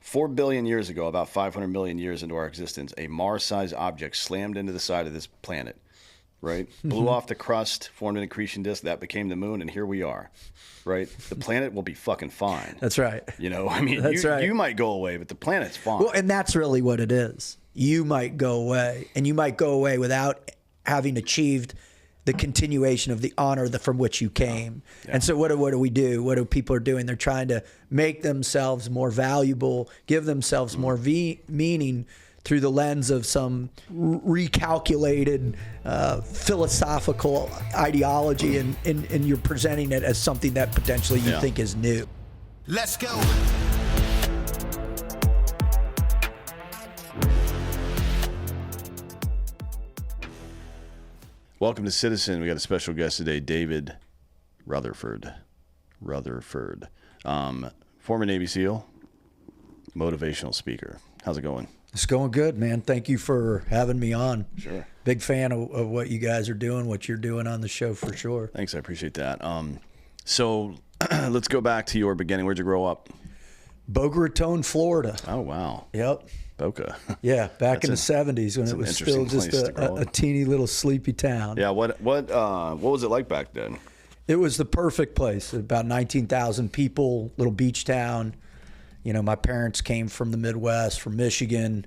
4 billion years ago, about 500 million years into our existence, a Mars-sized object slammed into the side of this planet, right? Blew off the crust, formed an accretion disk, that became the moon, and here we are, right? The planet will be fucking fine. That's right. You know, I mean, Right. you might go away, but the planet's fine. Well, and that's really what it is. You might go away, and you might go away without having achieved the continuation of the honor from which you came. Yeah. And so what do we do? What do people are doing? They're trying to make themselves more valuable, give themselves more meaning through the lens of some recalculated philosophical ideology, and you're presenting it as something that potentially you think is new. Let's go. Welcome to Citizen. We got a special guest today, David Rutherford. Former Navy SEAL, motivational speaker. How's it going? It's going good, man. Thank you for having me on. Sure. Big fan of what you guys are doing, what you're doing on the show for sure. Thanks. I appreciate that. So let's go back to your beginning. Where'd you grow up? Boca Raton, Florida. Oh, wow. Yep. Boca. Yeah, back in the 70s when it was still just a teeny little sleepy town. Yeah, what was it like back then? It was the perfect place. About 19,000 people, little beach town. You know, my parents came from the Midwest, from Michigan,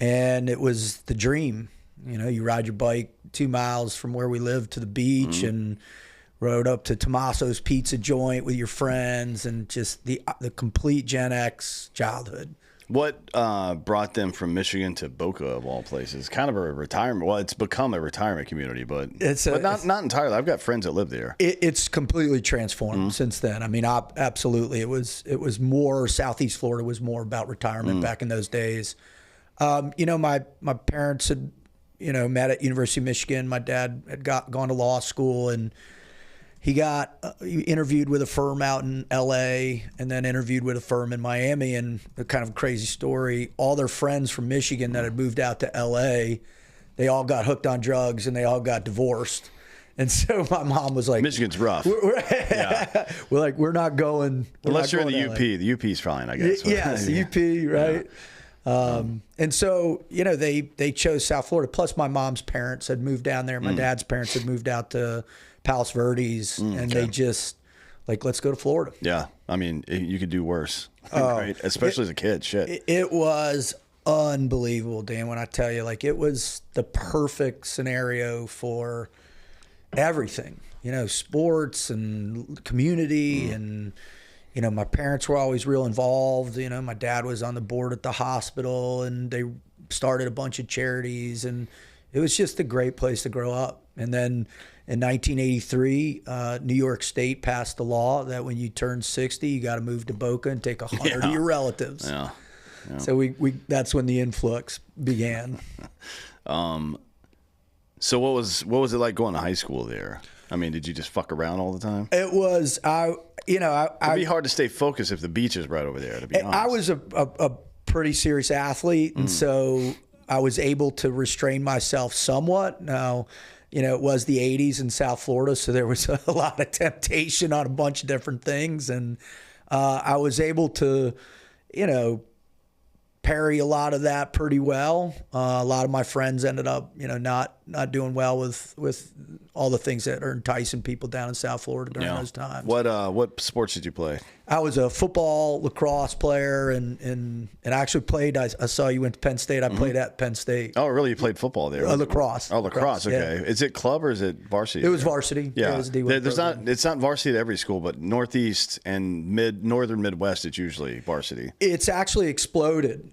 and it was the dream. You know, you ride your bike 2 miles from where we lived to the beach and rode up to Tommaso's Pizza Joint with your friends, and just the complete Gen X childhood. What brought them from Michigan to Boca, of all places? Kind of a retirement. Well, it's become a retirement community, but not entirely. I've got friends that live there. It's completely transformed since then. I mean, absolutely. It was more, Southeast Florida was more about retirement back in those days. You know, my parents had, you know, met at University of Michigan. My dad had gone to law school, and he got interviewed with a firm out in L.A. and then interviewed with a firm in Miami. And a kind of crazy story, all their friends from Michigan that had moved out to L.A., they all got hooked on drugs and they all got divorced. And so my mom was like, Michigan's rough. We're not going. Unless you're in the UP. The UP's fine, I guess. Yes, the UP, right? Yeah. And so, you know, they chose South Florida. Plus my mom's parents had moved down there. My dad's parents had moved out to Palos Verdes, and they just like, let's go to Florida. Yeah, I mean, you could do worse, right? Especially as a kid. Shit, it was unbelievable, Dan. When I tell you, like, it was the perfect scenario for everything. You know, sports and community, and you know, my parents were always real involved. You know, my dad was on the board at the hospital, and they started a bunch of charities, and it was just a great place to grow up. And then in 1983, New York State passed a law that when you turn 60, you got to move to Boca and take 100 of your relatives. Yeah. So we that's when the influx began. So what was it like going to high school there? I mean, did you just fuck around all the time? It was, it'd be hard to stay focused if the beach is right over there, to be honest. I was a pretty serious athlete, and so I was able to restrain myself somewhat. Now, you know, it was the 80s in South Florida, so there was a lot of temptation on a bunch of different things. And I was able to, you know, parry a lot of that pretty well. A lot of my friends ended up, you know, not doing well with all the things that are enticing people down in South Florida during those times. What sports did you play? I was a football, lacrosse player, and I actually played. I saw you went to Penn State. I played at Penn State. Oh, really? You played football there? Lacrosse. Oh, lacrosse. Okay. Yeah. Is it club or is it varsity? It was varsity. Yeah. It was a D1 it's not varsity at every school, but Northeast and northern Midwest, it's usually varsity. It's actually exploded.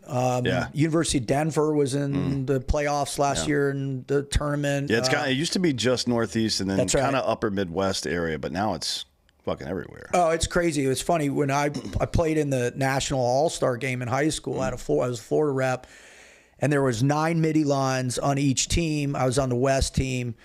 University of Denver was in the playoffs last year in the tournament. Yeah, it used to be just Northeast and then kind of upper Midwest area, but now it's fucking everywhere. Oh, it's crazy. It was funny when I played in the National All-Star game in high school. I was a Florida rep, and there was 9 midi lines on each team. I was on the West team,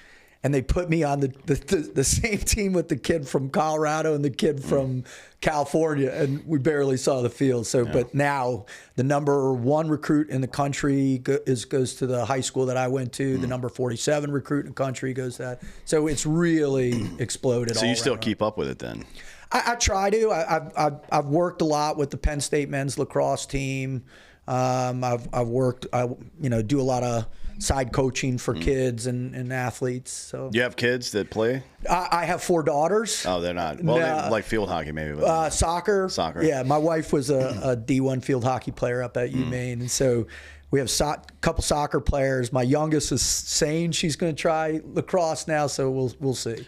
and they put me on the same team with the kid from Colorado and the kid from California, and we barely saw the field. So, but now the number 1 recruit in the country goes to the high school that I went to. The number 47 recruit in the country goes to that. So it's really exploded. So you still keep up with it then? I try to. I've worked a lot with the Penn State men's lacrosse team. I've worked. Do a lot of side coaching for kids and athletes. So You have kids that play? I have 4 daughters. Oh, they're not. Well, No. they like field hockey maybe. But Soccer. Soccer. Yeah, my wife was a D1 field hockey player up at UMaine, and so we have a couple soccer players. My youngest is saying she's going to try lacrosse now, so we'll see.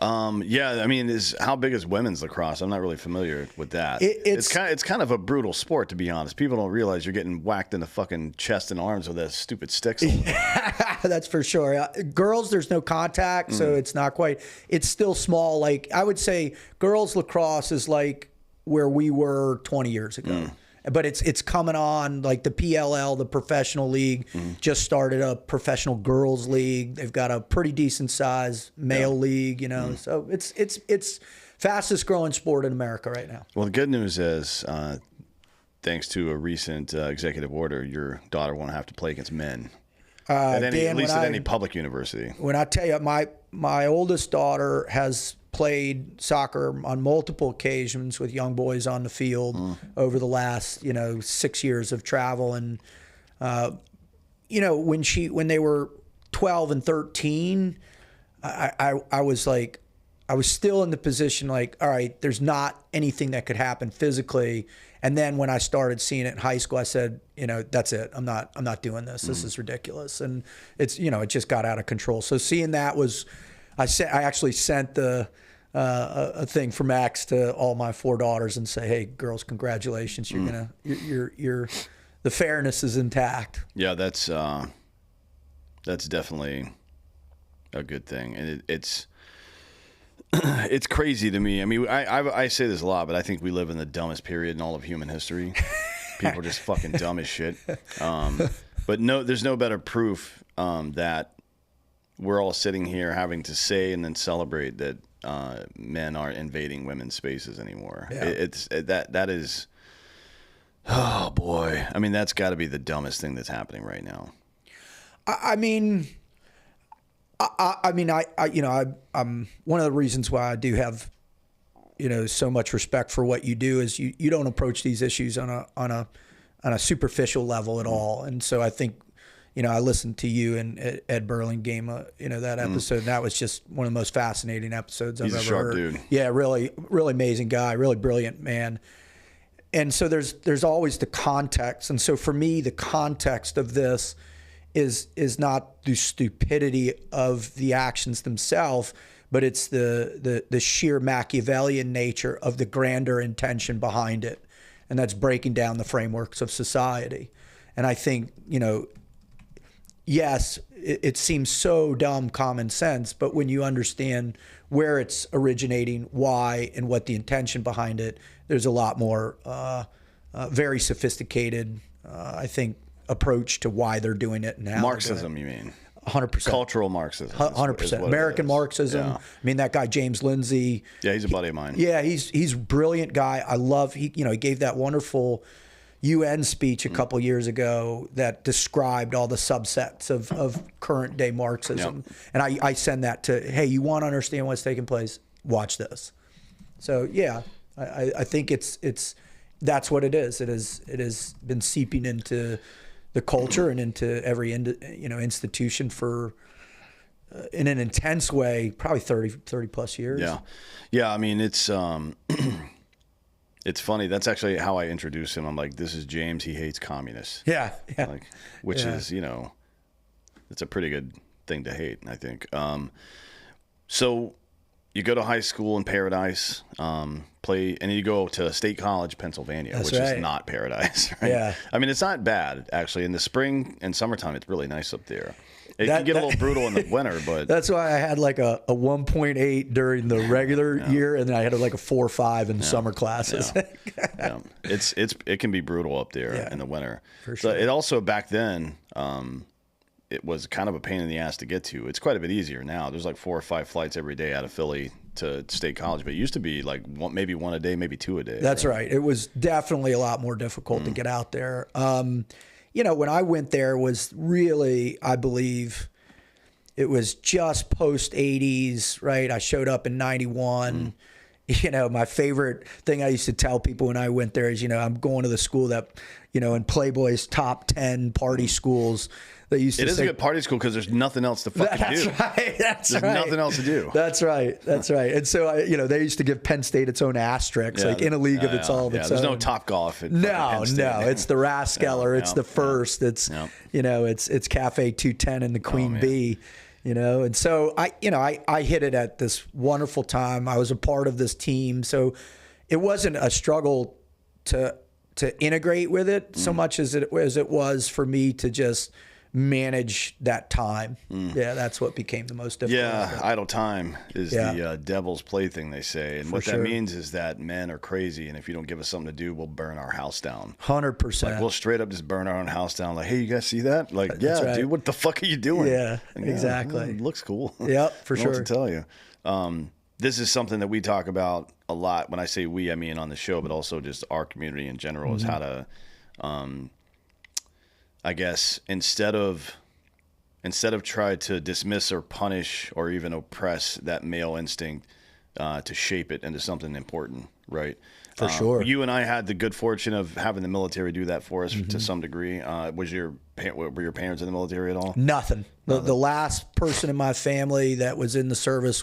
Yeah, I mean, how big is women's lacrosse? I'm not really familiar with that. It's kind of a brutal sport, to be honest. People don't realize you're getting whacked in the fucking chest and arms with that stupid sticks. That's for sure. Girls, there's no contact, so it's not quite. It's still small. Like I would say, girls lacrosse is like where we were 20 years ago. But it's coming on. Like the PLL, the professional league, just started a professional girls league. They've got a pretty decent size male league, So it's fastest growing sport in America right now. Well, the good news is, thanks to a recent executive order, your daughter won't have to play against men. At least at any public university. When I tell you, my oldest daughter has played soccer on multiple occasions with young boys on the field over the last 6 years of travel, and when they were 12 and 13, I was still in the position like, all right, there's not anything that could happen physically. And then when I started seeing it in high school, I said, that's it. I'm not doing this. This is ridiculous. And it's, it just got out of control. So seeing that was, I actually sent a thing from Max to all my 4 daughters and say, hey, girls, congratulations. You're the fairness is intact. Yeah, that's definitely a good thing. And it's crazy to me. I mean, I say this a lot, but I think we live in the dumbest period in all of human history. People are just fucking dumb as shit. But there's no better proof that we're all sitting here having to say and then celebrate that men aren't invading women's spaces anymore. Yeah. That is, oh boy. I mean, that's got to be the dumbest thing that's happening right now. I'm one of the reasons why I do have, so much respect for what you do is you don't approach these issues on a superficial level at all. And so I think, I listened to you and Ed Burlingame, that episode. And that was just one of the most fascinating episodes I've ever heard. He's a sharp dude. Yeah, really, really amazing guy, really brilliant man. And so there's always the context. And so for me, the context of this is not the stupidity of the actions themselves, but it's the sheer Machiavellian nature of the grander intention behind it. And that's breaking down the frameworks of society. And I think, yes, it seems so dumb common sense, but when you understand where it's originating, why, and what the intention behind it, there's a lot more very sophisticated, I think, approach to why they're doing it and how Marxism, you mean? 100%. Cultural Marxism. 100%. American Marxism. Yeah. I mean, that guy, James Lindsay. Yeah, he's a buddy of mine. Yeah, he's a brilliant guy. I love, he gave that wonderful UN speech a couple years ago that described all the subsets of current day Marxism. Yep. And I send that to, hey, you want to understand what's taking place? Watch this. So yeah, I think that's what it is. It has been seeping into the culture and into every institution for in an intense way, probably 30 plus years. Yeah. I mean, it's it's funny. That's actually how I introduce him. I'm like, this is James. He hates communists. Yeah. Which is, it's a pretty good thing to hate, I think. So you go to high school in Paradise, play, and you go to State College, Pennsylvania, which is not paradise, right? Yeah. I mean, it's not bad, actually. In the spring and summertime, it's really nice up there. It can get a little brutal in the winter, but... That's why I had like a 1.8 during the regular year, and then I had like a 4 or 5 in summer classes. Yeah. It can be brutal up there in the winter. For sure. So it also, back then... it was kind of a pain in the ass to get to. It's quite a bit easier now. There's like 4 or 5 flights every day out of Philly to State College, but it used to be like maybe 1 a day, maybe 2 a day. That's right. It was definitely a lot more difficult to get out there. When I went there was really, I believe, it was just post 80s, right? I showed up in 91. you know, my favorite thing I used to tell people when I went there is, you know, I'm going to the school that, you know, in Playboy's top 10 party schools. They used to It is say, a good party school because there's nothing else to fucking do. That's right. There's nothing else to do. That's right. That's right. And so, you know, they used to give Penn State its own asterisk, like in a league of its all of its there's own. no Top Golf at No, Penn State. no. It's the Raskeller. It's the First. It's, you know, it's Cafe 210 and the Queen Bee. You know, and so I hit it at this wonderful time. I was a part of this team, so it wasn't a struggle to integrate with it so much as it was for me to just manage that time. Yeah, that's what became the most difficult. Yeah, idle time is the devil's plaything, they say. And what that means is that men are crazy, and if you don't give us something to do, we'll burn our house down. 100%. Like, we'll straight up just burn our own house down. Like, hey, you guys see that? Like, yeah, right. Dude, what the fuck are you doing? Yeah, like, exactly. It looks cool. Yep, for I don't know what to tell you. This is something that we talk about a lot. When I say we, I mean on the show, but also just our community in general, is how to, I guess, instead of try to dismiss or punish or even oppress that male instinct, to shape it into something important, right? For sure. You and I had the good fortune of having the military do that for us to some degree. Were your parents in the military at all? Nothing. The last person in my family that was in the service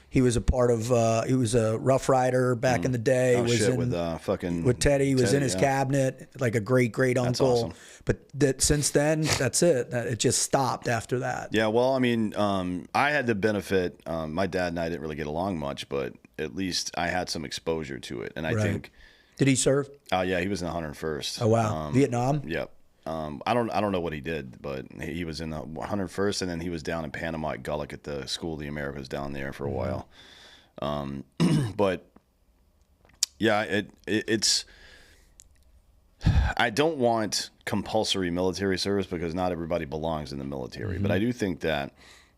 he was a part of. He was a Rough Rider back in the day. Oh, shit, with Teddy. He was in his cabinet, like a great uncle. Awesome. But since then, that's it. It just stopped after that. Yeah, well, I mean, I had the benefit. My dad and I didn't really get along much, but at least I had some exposure to it. And I think. Did he serve? Yeah, he was in the 101st. Oh wow, Vietnam. Yep. I don't know what he did, but he was in the 101st, and then he was down in Panama at Gullick at the School of the Americas down there for a while. But yeah, it's. I don't want compulsory military service because not everybody belongs in the military. But I do think that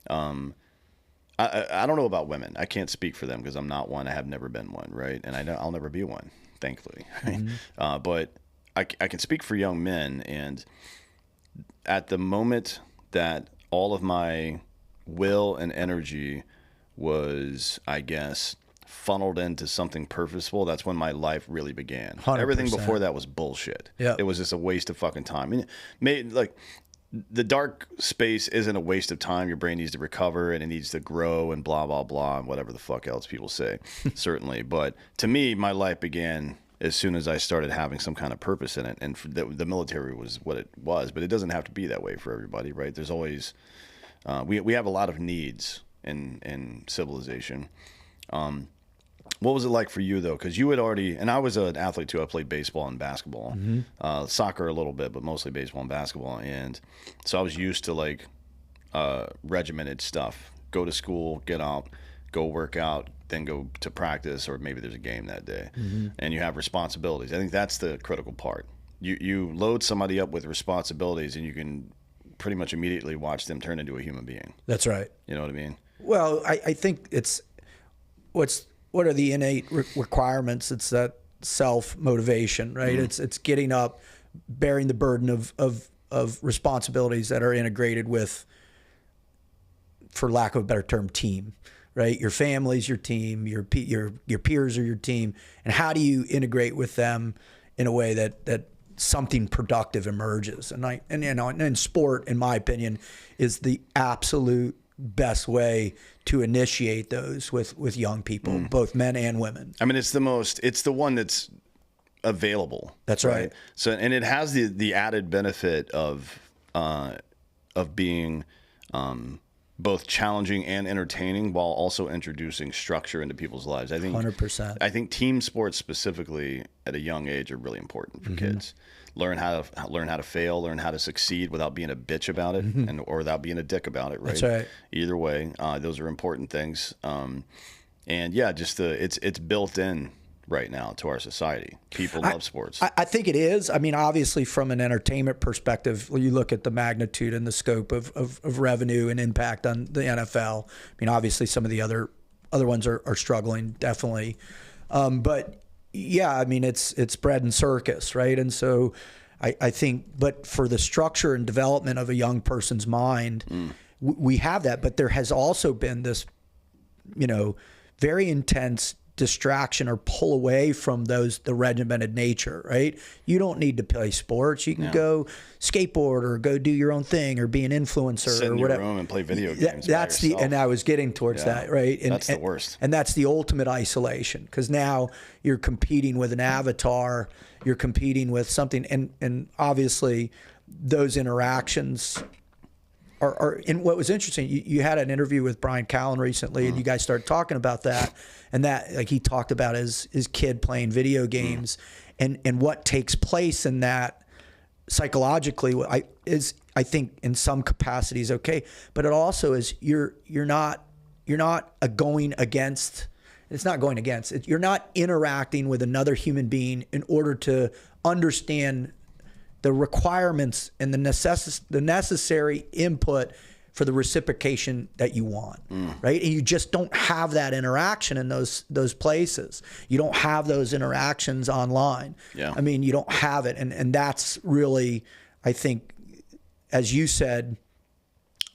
I don't know about women. I can't speak for them because I'm not one. I have never been one, right? And I'll never be one, thankfully. Right? But I can speak for young men, and at the moment that all of my will and energy was, I guess, funneled into something purposeful, that's when my life really began. 100%. Everything before that was bullshit. Yep. It was just a waste of fucking time. I mean, like, the dark space isn't a waste of time. Your brain needs to recover and it needs to grow and blah, blah, blah, and whatever the fuck else people say, certainly. But to me, my life began as soon as I started having some kind of purpose in it. And the military was what it was, but it doesn't have to be that way for everybody, right? There's always, we have a lot of needs in civilization. What was it like for you, though? Because you had already, and I was an athlete too. I played baseball and basketball, soccer a little bit, but mostly baseball and basketball. And so I was used to like regimented stuff. Go to school, get out, go work out, then go to practice, or maybe there's a game that day. And you have responsibilities. I think that's the critical part. You load somebody up with responsibilities, and you can pretty much immediately watch them turn into a human being. That's right. You know what I mean? Well, I think it's what are the innate requirements? It's that self-motivation, right? It's getting up, bearing the burden of responsibilities that are integrated with, for lack of a better term, team, right? Your family's your team, your peers are your team, and how do you integrate with them in a way that something productive emerges? And you know, and sport, in my opinion, is the absolute best way to initiate those with young people, both men and women. I mean, it's the one that's available. That's right. So, and it has the added benefit of being both challenging and entertaining, while also introducing structure into people's lives. I think 100%. I think team sports specifically at a young age are really important for kids. Learn how to fail, learn how to succeed without being a bitch about it, or without being a dick about it. Right. That's right. Either way, those are important things. And yeah, just it's built in right now to our society. People love sports. I think it is. I mean, obviously, from an entertainment perspective, you look at the magnitude and the scope of revenue and impact on the NFL. I mean, obviously, some of the other ones are struggling, definitely. But yeah, I mean, it's bread and circus, right? And so I think, but for the structure and development of a young person's mind, we have that. But there has also been this, very intense distraction or pull away from the regimented nature, right? You don't need to play sports. You can go skateboard or go do your own thing or be an influencer Sit or in whatever. your room and play video games. That's by yourself. and I was getting towards that, right? And that's the worst. And that's the ultimate isolation, because now you're competing with an avatar, you're competing with something, and obviously those interactions are. And what was interesting, you had an interview with Brian Callen recently, and you guys started talking about that, and that, like, he talked about his kid playing video games, and what takes place in that psychologically I think in some capacities okay, but it also is you're not going against. It's not going against it. You're not interacting with another human being in order to understand the requirements and the necessary input for the reciprocation that you want, right? And you just don't have that interaction in those places. You don't have those interactions online. Yeah. I mean, you don't have it, and that's really, I think, as you said,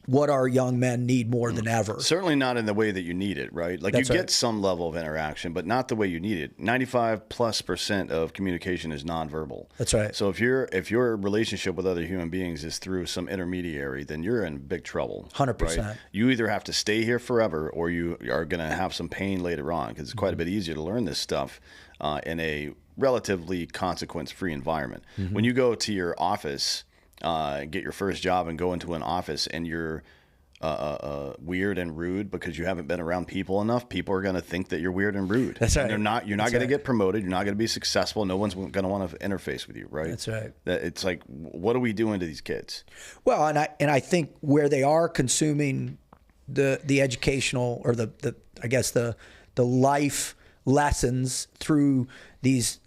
what our young men need more than ever. Certainly not in the way that you need it, right? Like, That's you right. get some level of interaction, but not the way you need it. 95+% of communication is nonverbal. That's right. So if your relationship with other human beings is through some intermediary, then you're in big trouble. 100%. Right? You either have to stay here forever, or you are going to have some pain later on, because it's quite a bit easier to learn this stuff in a relatively consequence-free environment. When you go to your office, get your first job and go into an office, and you're weird and rude because you haven't been around people enough, people are going to think that you're weird and rude. That's right. And you're not going to get promoted. You're not going to be successful. No one's going to want to interface with you, right? That's right. It's like, what are we doing to these kids? Well, and I think where they are consuming the educational, or the I guess the life lessons through these,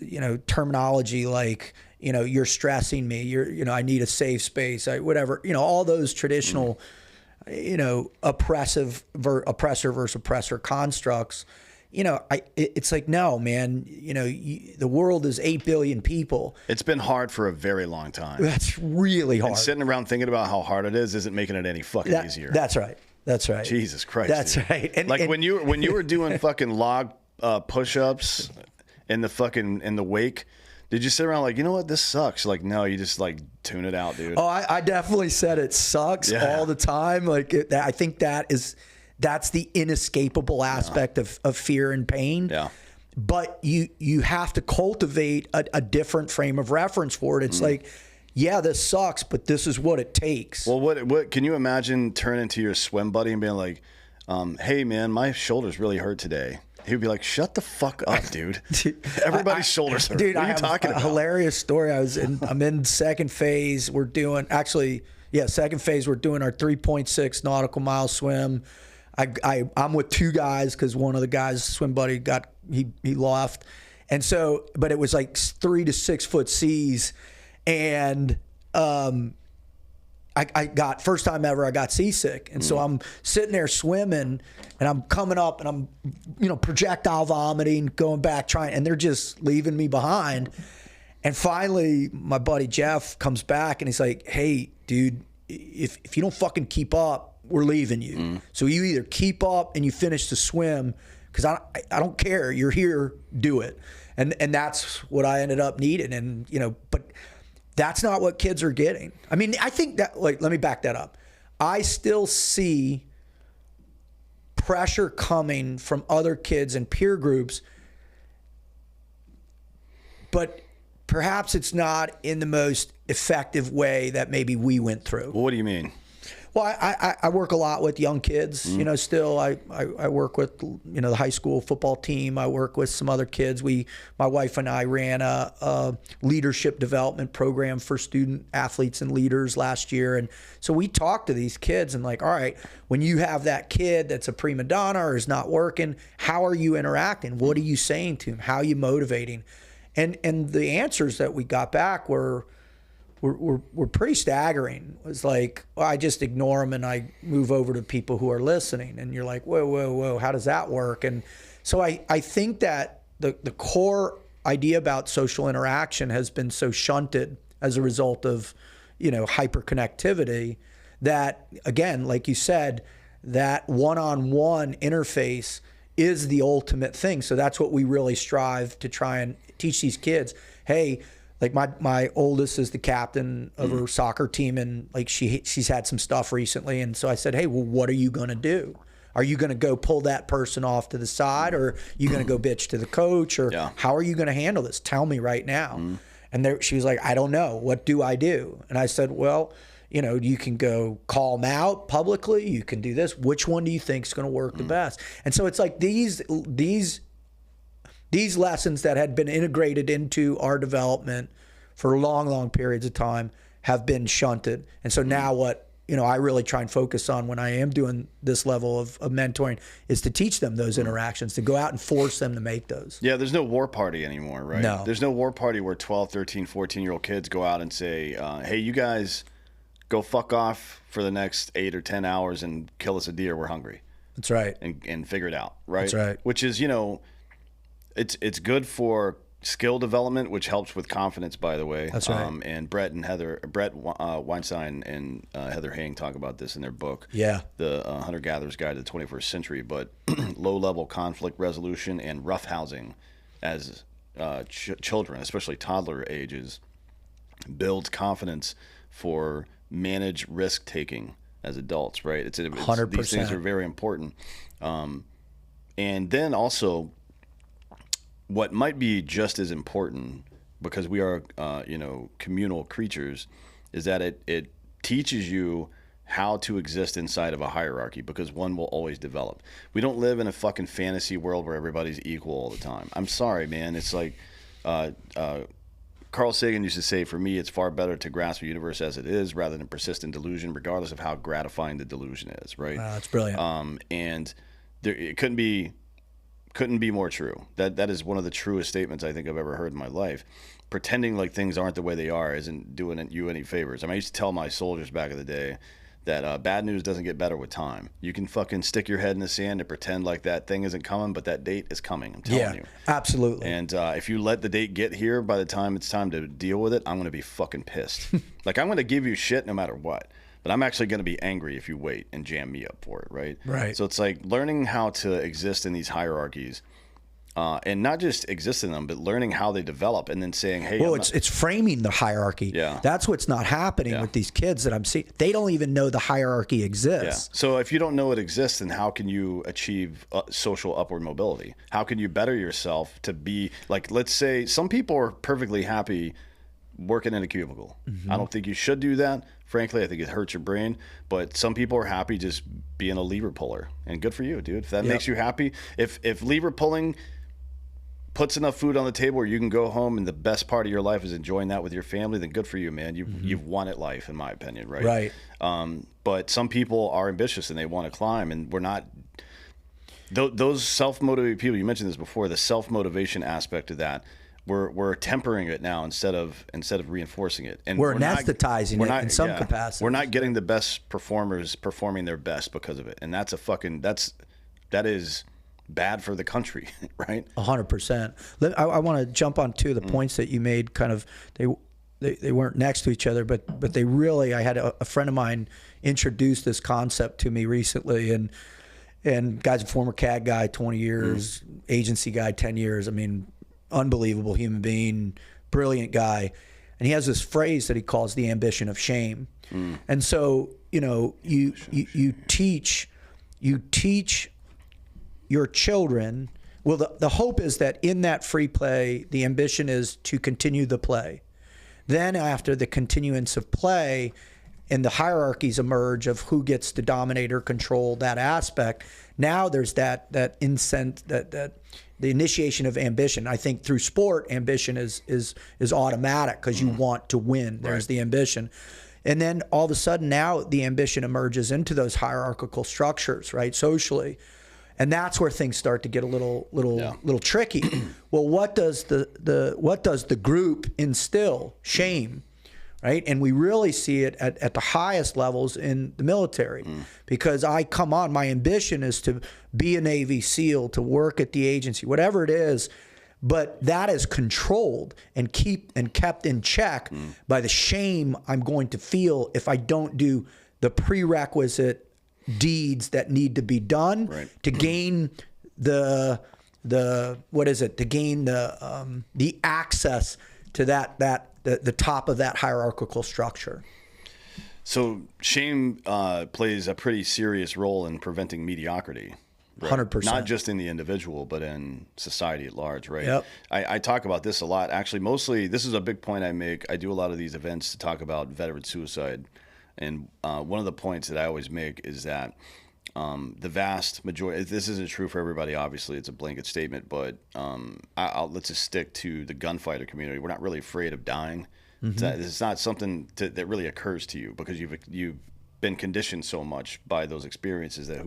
terminology like, you're stressing me, I need a safe space, whatever, all those traditional, oppressor versus oppressor constructs. It's like, no, man, the world is 8 billion people. It's been hard for a very long time. That's really hard. And sitting around thinking about how hard it is isn't making it any fucking easier. That's right. That's right. Jesus Christ. That's dude. right. And, when you were doing fucking log push-ups in the wake, did you sit around like, you know what, this sucks? Like, no, you just like tune it out, dude. Oh, I definitely said it sucks all the time. Like, I think that's the inescapable aspect of fear and pain. Yeah. But you have to cultivate a different frame of reference for it. It's like, yeah, this sucks, but this is what it takes. Well, what can you imagine turning to your swim buddy and being like, hey, man, my shoulders really hurt today? He would be like, shut the fuck up, dude. Everybody's shoulders hurt. Dude, what are you I talking have a about? hilarious story. I'm in second phase. We're doing, second phase. We're doing our 3.6 nautical mile swim. I'm with two guys because one of the guys, swim buddy, he left. And so, but it was like 3 to 6 foot seas. And I got, first time ever, I got seasick. And so I'm sitting there swimming, and I'm coming up, and I'm, projectile vomiting, going back, and they're just leaving me behind. And finally, my buddy Jeff comes back, and he's like, hey, dude, if you don't fucking keep up, we're leaving you. So you either keep up and you finish the swim, because I don't care. You're here, do it. And that's what I ended up needing. And, but that's not what kids are getting. I mean, I think that, like, let me back that up. I still see pressure coming from other kids and peer groups, but perhaps it's not in the most effective way that maybe we went through. Well, what do you mean? Well, I work a lot with young kids, still I work with, the high school football team. I work with some other kids. My wife and I ran a leadership development program for student athletes and leaders last year. And so we talk to these kids and like, all right, when you have that kid that's a prima donna or is not working, how are you interacting? What are you saying to him? How are you motivating? And the answers that we got back were pretty staggering. It was like, well, I just ignore them and I move over to people who are listening. And you're like, whoa, how does that work? And so I think that the core idea about social interaction has been so shunted as a result of, hyperconnectivity, that, again, like you said, that one-on-one interface is the ultimate thing. So that's what we really strive to try and teach these kids. Hey, like my oldest is the captain of her soccer team, and like she's had some stuff recently, and so I said, hey, well, what are you going to do? Are you going to go pull that person off to the side, or are you going to go bitch to the coach, or how are you going to handle this? Tell me right now. And she was like, I don't know. What do I do? And I said, well, you know, you can go call them out publicly. You can do this. Which one do you think is going to work the best? And so it's like these lessons that had been integrated into our development for long periods of time have been shunted. And so now what, you know, I really try and focus on when I am doing this level of mentoring is to teach them those interactions, to go out and force them to make those. Yeah, there's no war party anymore, right? No. There's no war party where 12, 13, 14-year-old kids go out and say, hey, you guys go fuck off for the next 8 or 10 hours and kill us a deer. We're hungry. That's right. And figure it out, right? That's right. Which is, you know, it's good for skill development, which helps with confidence, by the way. That's right. And Brett Weinstein and Heather Hang talk about this in their book, The Hunter-Gatherer's Guide to the 21st Century. But low-level conflict resolution and roughhousing as children, especially toddler ages, builds confidence for managed risk-taking as adults, right? It's 100%. These things are very important. And then also, what might be just as important, because we are, you know, communal creatures, is that it teaches you how to exist inside of a hierarchy, because one will always develop. We don't live in a fucking fantasy world where everybody's equal all the time. I'm sorry, man. It's like Carl Sagan used to say, for me, it's far better to grasp the universe as it is rather than persist in delusion, regardless of how gratifying the delusion is, right? That's brilliant. And it couldn't be more true. That is one of the truest statements I think I've ever heard in my life. Pretending like things aren't the way they are isn't doing you any favors. I mean, I used to tell my soldiers back in the day that bad news doesn't get better with time. You can fucking stick your head in the sand and pretend like that thing isn't coming, but that date is coming. I'm telling you. Absolutely. And if you let the date get here, by the time it's time to deal with it, I'm going to be fucking pissed. Like, I'm going to give you shit no matter what. But I'm actually going to be angry if you wait and jam me up for it, right? Right. So it's like learning how to exist in these hierarchies, and not just exist in them, but learning how they develop, and then saying, "Hey." Well, it's framing the hierarchy. Yeah. That's what's not happening with these kids that I'm seeing. They don't even know the hierarchy exists. Yeah. So if you don't know it exists, then how can you achieve social upward mobility? How can you better yourself to be like? Let's say some people are perfectly happy working in a cubicle. I don't think you should do that. Frankly, I think it hurts your brain. But some people are happy just being a lever puller, and good for you, dude. If that makes you happy, if lever pulling puts enough food on the table where you can go home and the best part of your life is enjoying that with your family, then good for you, man. You've won at life, in my opinion, right? Right. But some people are ambitious and they want to climb, and we're not. Those self-motivated people, you mentioned this before, the self-motivation aspect of that. We're tempering it now instead of reinforcing it, and we're anesthetizing it in some capacity. We're not getting the best performers performing their best because of it, and that is bad for the country, right? 100%. I want to jump on two of the points that you made. Kind of they weren't next to each other, but they really. I had a friend of mine introduce this concept to me recently, and guy's a former CAD guy, 20 years, agency guy, 10 years. I mean, unbelievable human being, brilliant guy. And he has this phrase that he calls the ambition of shame. And so, you know, you teach your children, well, the hope is that in that free play, the ambition is to continue the play. Then after the continuance of play and the hierarchies emerge of who gets to dominate or control that aspect, now there's that the initiation of ambition. I think through sport, ambition is automatic because you want to win. There's the ambition. And then all of a sudden now the ambition emerges into those hierarchical structures, right, socially. And that's where things start to get a little tricky. Well, what does the group instill? Shame, right? And we really see it at the highest levels in the military, because my ambition is to be a Navy SEAL, to work at the agency, whatever it is. But that is controlled and kept in check by the shame I'm going to feel if I don't do the prerequisite deeds that need to be done to gain what is it, to gain the access to the top of that hierarchical structure. So shame plays a pretty serious role in preventing mediocrity. Right? 100%. Not just in the individual, but in society at large, right? Yep. I talk about this a lot. Actually, mostly, this is a big point I make. I do a lot of these events to talk about veteran suicide. And one of the points that I always make is that the vast majority, this isn't true for everybody, obviously, it's a blanket statement, but let's just stick to the gunfighter community. We're not really afraid of dying. It's not something that really occurs to you because you've been conditioned so much by those experiences that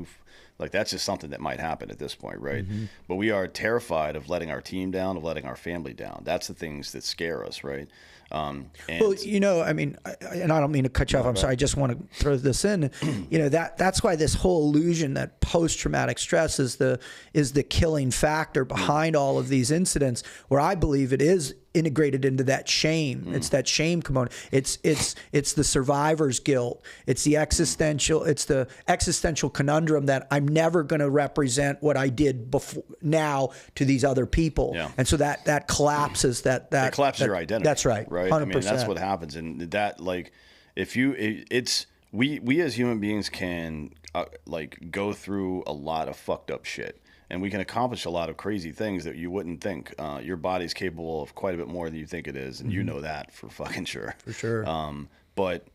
that's just something that might happen at this point, right? But we are terrified of letting our team down, of letting our family down. That's the things that scare us, right? Well, I mean, and I don't mean to cut you off. I'm sorry. I just want to throw this in. That's why this whole illusion that post-traumatic stress is the killing factor behind all of these incidents, where I believe it is integrated into that shame. It's that shame component. It's the survivor's guilt. It's the existential conundrum that I'm never going to represent what I did before now to these other people. Yeah. And so that collapses that collapses your identity. That's right. Right. 100%. I mean, that's what happens. And that, like, we as human beings can go through a lot of fucked up shit. And we can accomplish a lot of crazy things that you wouldn't think. Your body's capable of quite a bit more than you think it is, and you know that for fucking sure. For sure. But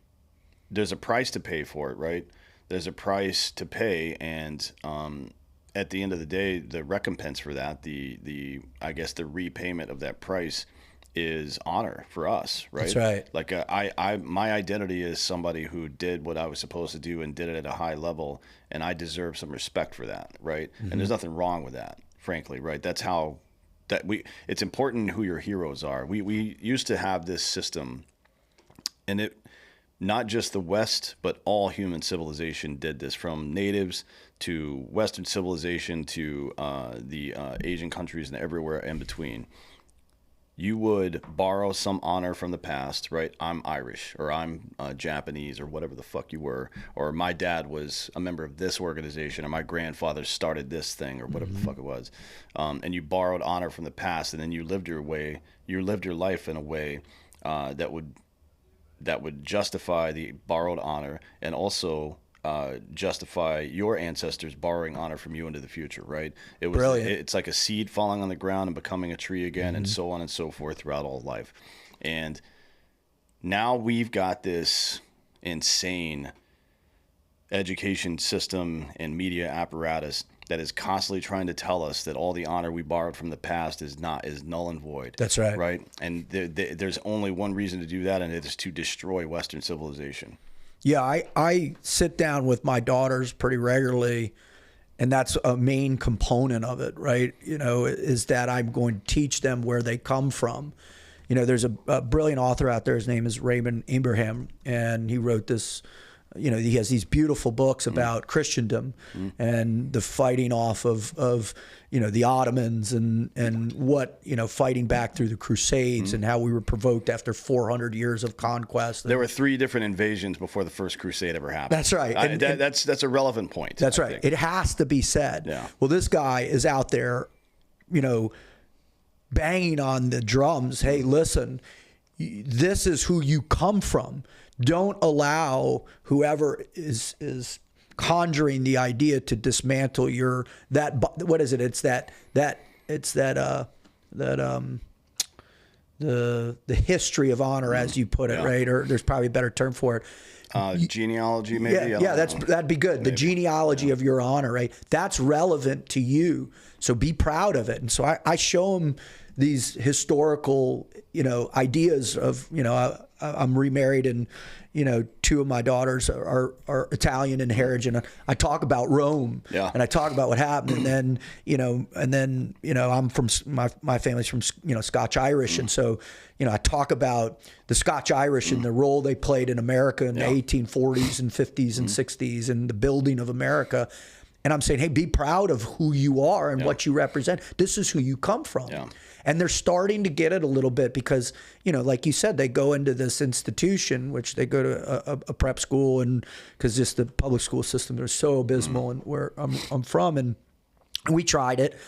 there's a price to pay for it, right? There's a price to pay, and at the end of the day, the recompense for that, I guess the repayment of that price is honor for us, right? That's right. Like my identity is somebody who did what I was supposed to do and did it at a high level, and I deserve some respect for that, right? And there's nothing wrong with that, frankly, right? That's how it's important who your heroes are. We used to have this system, and it not just the West, but all human civilization did this, from natives to Western civilization to the Asian countries and everywhere in between. You would borrow some honor from the past, right? I'm Irish, or I'm Japanese, or whatever the fuck you were, or my dad was a member of this organization, or my grandfather started this thing, or whatever the fuck it was. And you borrowed honor from the past, and then you lived your life in a way that would justify the borrowed honor, and also justify your ancestors borrowing honor from you into the future, right? It's like a seed falling on the ground and becoming a tree again, and so on and so forth throughout all life. And now we've got this insane education system and media apparatus that is constantly trying to tell us that all the honor we borrowed from the past is null and void. That's right. Right? And there's only one reason to do that, and it is to destroy Western civilization. Yeah, I sit down with my daughters pretty regularly, and that's a main component of it, right? Is that I'm going to teach them where they come from. There's a brilliant author out there. His name is Raymond Abraham, and he wrote this. He has these beautiful books about Christendom and the fighting off of the Ottomans and what, fighting back through the Crusades and how we were provoked after 400 years of conquest. There were 3 different invasions before the first crusade ever happened. That's right. That's a relevant point. That's right. It has to be said. Yeah. Well, this guy is out there, banging on the drums. Hey, listen, this is who you come from. Don't allow whoever is conjuring the idea to dismantle what is it? It's the history of honor, as you put it, right? Or there's probably a better term for it. Genealogy, maybe. That'd be good. Maybe. The genealogy of your honor, right? That's relevant to you. So be proud of it. And so I show them these historical, ideas of, I'm remarried, and 2 of my daughters are Italian in heritage, and I talk about Rome, and I talk about what happened, and then I'm from my family's from Scotch Irish, and so I talk about the Scotch Irish and the role they played in America in the 1840s and 50s and 60s and the building of America. And I'm saying, hey, be proud of who you are and what you represent. This is who you come from. Yeah. And they're starting to get it a little bit because, like you said, they go into this institution, which they go to a prep school, and because just the public school system is so abysmal and where I'm from. And We tried it.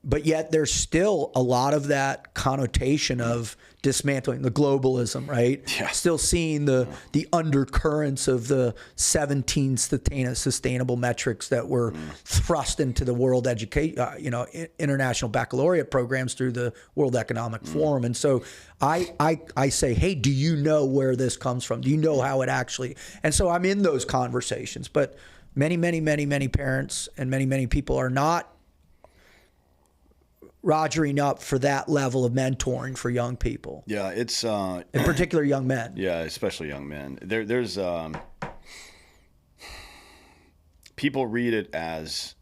But yet there's still a lot of that connotation of dismantling the globalism, right? Yeah. Still seeing the undercurrents of the 17 sustainable metrics that were thrust into the world international baccalaureate programs through the World Economic Forum. And so I say, hey, do you know where this comes from? Do you know how it actually? And so I'm in those conversations, but many parents and many people are not rogering up for that level of mentoring for young people. Yeah, it's in particular young men. Yeah, especially young men. There's people read it as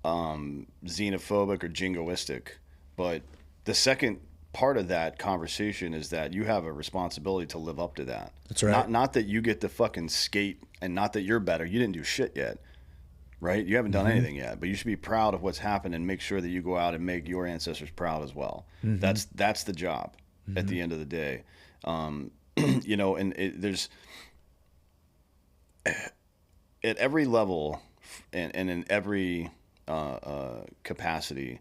xenophobic or jingoistic, but the second part of that conversation is that you have a responsibility to live up to that. That's right. Not that you get to fucking skate, and not that you're better. You didn't do shit yet. Right? You haven't done anything yet, but you should be proud of what's happened and make sure that you go out and make your ancestors proud as well. That's the job at the end of the day. You know, and there's at every level and in every capacity,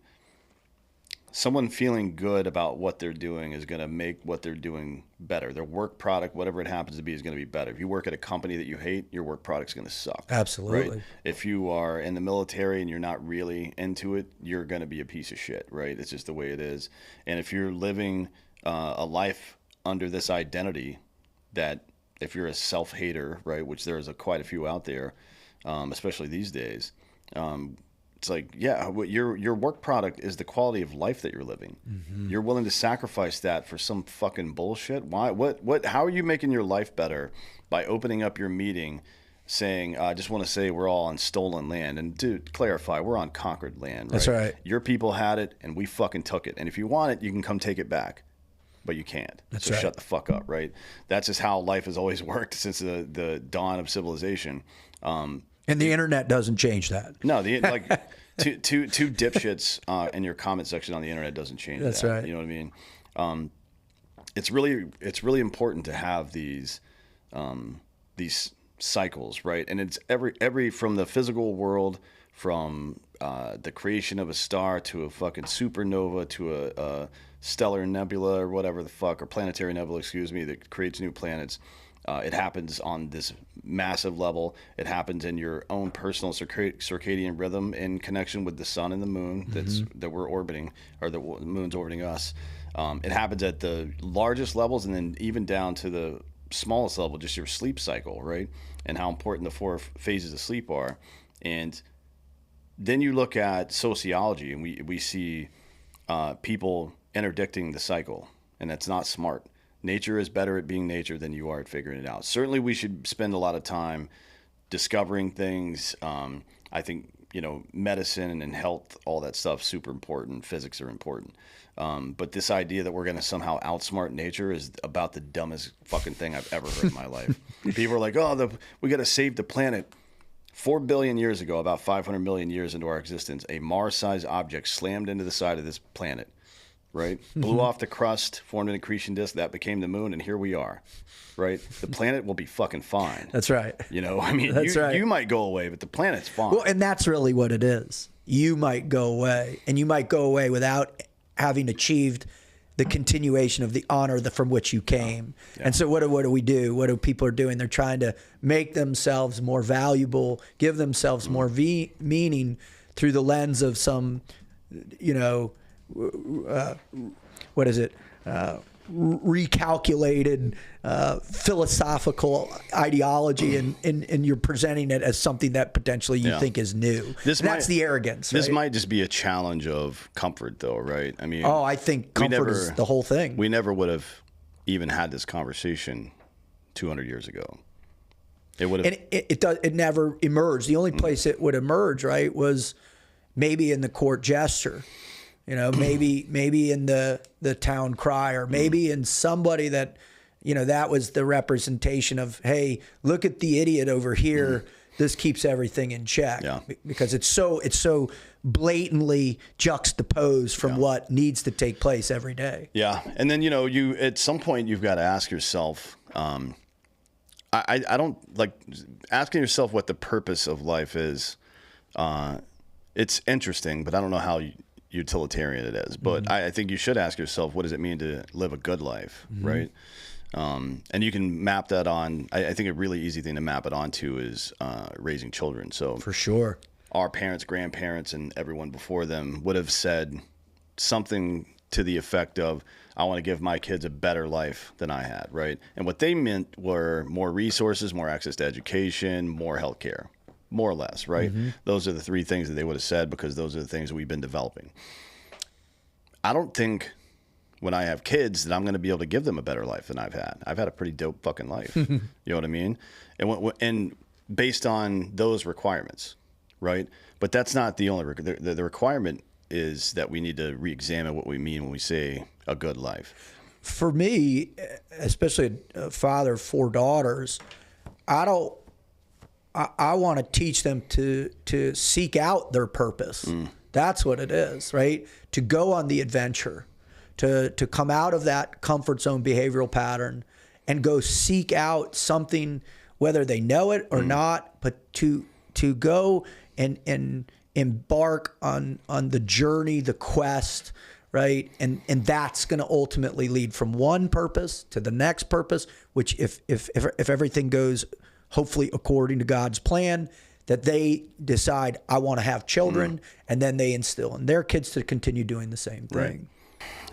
someone feeling good about what they're doing is going to make what they're doing better. Their work product, whatever it happens to be, is going to be better. If you work at a company that you hate, your work product's going to suck. Absolutely. Right? If you are in the military and you're not really into it, you're going to be a piece of shit, right? It's just the way it is. And if you're living a life under this identity that if you're a self-hater, right, which there's quite a few out there, especially these days, it's like, yeah, your work product is the quality of life that you're living. You're willing to sacrifice that for some fucking bullshit. Why? What? How are you making your life better by opening up your meeting, saying, "I just want to say we're all on stolen land"? And to clarify, we're on conquered land. Right? That's right. Your people had it, and we fucking took it. And if you want it, you can come take it back. But you can't. That's so right. Shut the fuck up, right? That's just how life has always worked since the dawn of civilization. And the internet doesn't change that. No, like two dipshits in your comment section on the internet doesn't change That's that. right. You know what I mean? It's really important to have these cycles, right? And it's every from the physical world, from the creation of a star to a fucking supernova to a stellar nebula or whatever the fuck, or planetary nebula, excuse me, that creates new planets. It happens on this massive level. It happens in your own personal circadian rhythm in connection with the sun and the moon that we're orbiting, or the moon's orbiting us. It happens at the largest levels, and then even down to the smallest level, just your sleep cycle, right? And how important the 4 phases of sleep are. And then you look at sociology, and we see people interdicting the cycle, and that's not smart. Nature is better at being nature than you are at figuring it out. Certainly, we should spend a lot of time discovering things. I think, medicine and health, all that stuff, super important. Physics are important. But this idea that we're going to somehow outsmart nature is about the dumbest fucking thing I've ever heard in my life. People are like, we got to save the planet. 4 billion years ago, about 500 million years into our existence, a Mars-sized object slammed into the side of this planet. Right? Blew off the crust, formed an accretion disk, that became the moon, and here we are. Right? The planet will be fucking fine. That's right. I mean, you might go away, but the planet's fine. Well, and that's really what it is. You might go away, and you might go away without having achieved the continuation of the honor from which you came. Yeah. And so what do we do? What do people are doing? They're trying to make themselves more valuable, give themselves more meaning through the lens of some, what is it? Recalculated philosophical ideology, and you're presenting it as something that potentially you think is new. That's the arrogance. This right? might just be a challenge of comfort, though, right? I mean, I think comfort is the whole thing. We never would have even had this conversation 200 years ago. It would have. And it never emerged. The only place it would emerge, right, was maybe in the court gesture. Maybe in the town crier, maybe in somebody that, that was the representation of, hey, look at the idiot over here. This keeps everything in check. Yeah. Because it's so blatantly juxtaposed from what needs to take place every day. Yeah. And then, you at some point you've got to ask yourself, I don't like asking yourself what the purpose of life is. it's interesting, but I don't know how utilitarian it is. But I think you should ask yourself, what does it mean to live a good life, right? And you can map that on. I think a really easy thing to map it onto is raising children. So For sure. our parents, grandparents, and everyone before them would have said something to the effect of, I want to give my kids a better life than I had, right? And what they meant were more resources, more access to education, more healthcare, more or less, right? Those are the three things that they would have said, because those are the things that we've been developing. I don't think when I have kids that I'm going to be able to give them a better life than I've had. I've had a pretty dope fucking life. You know what I mean? And based on those requirements, right? But that's not the only the requirement is that we need to re-examine what we mean when we say a good life. For me, especially a father of 4 daughters, I want to teach them to seek out their purpose. That's what it is, right? To go on the adventure, to come out of that comfort zone behavioral pattern and go seek out something, whether they know it or not, but to go and embark on the journey, the quest, right? And that's going to ultimately lead from one purpose to the next purpose, which if everything goes hopefully according to God's plan, that they decide, I want to have children, and then they instill in their kids to continue doing the same thing. Right.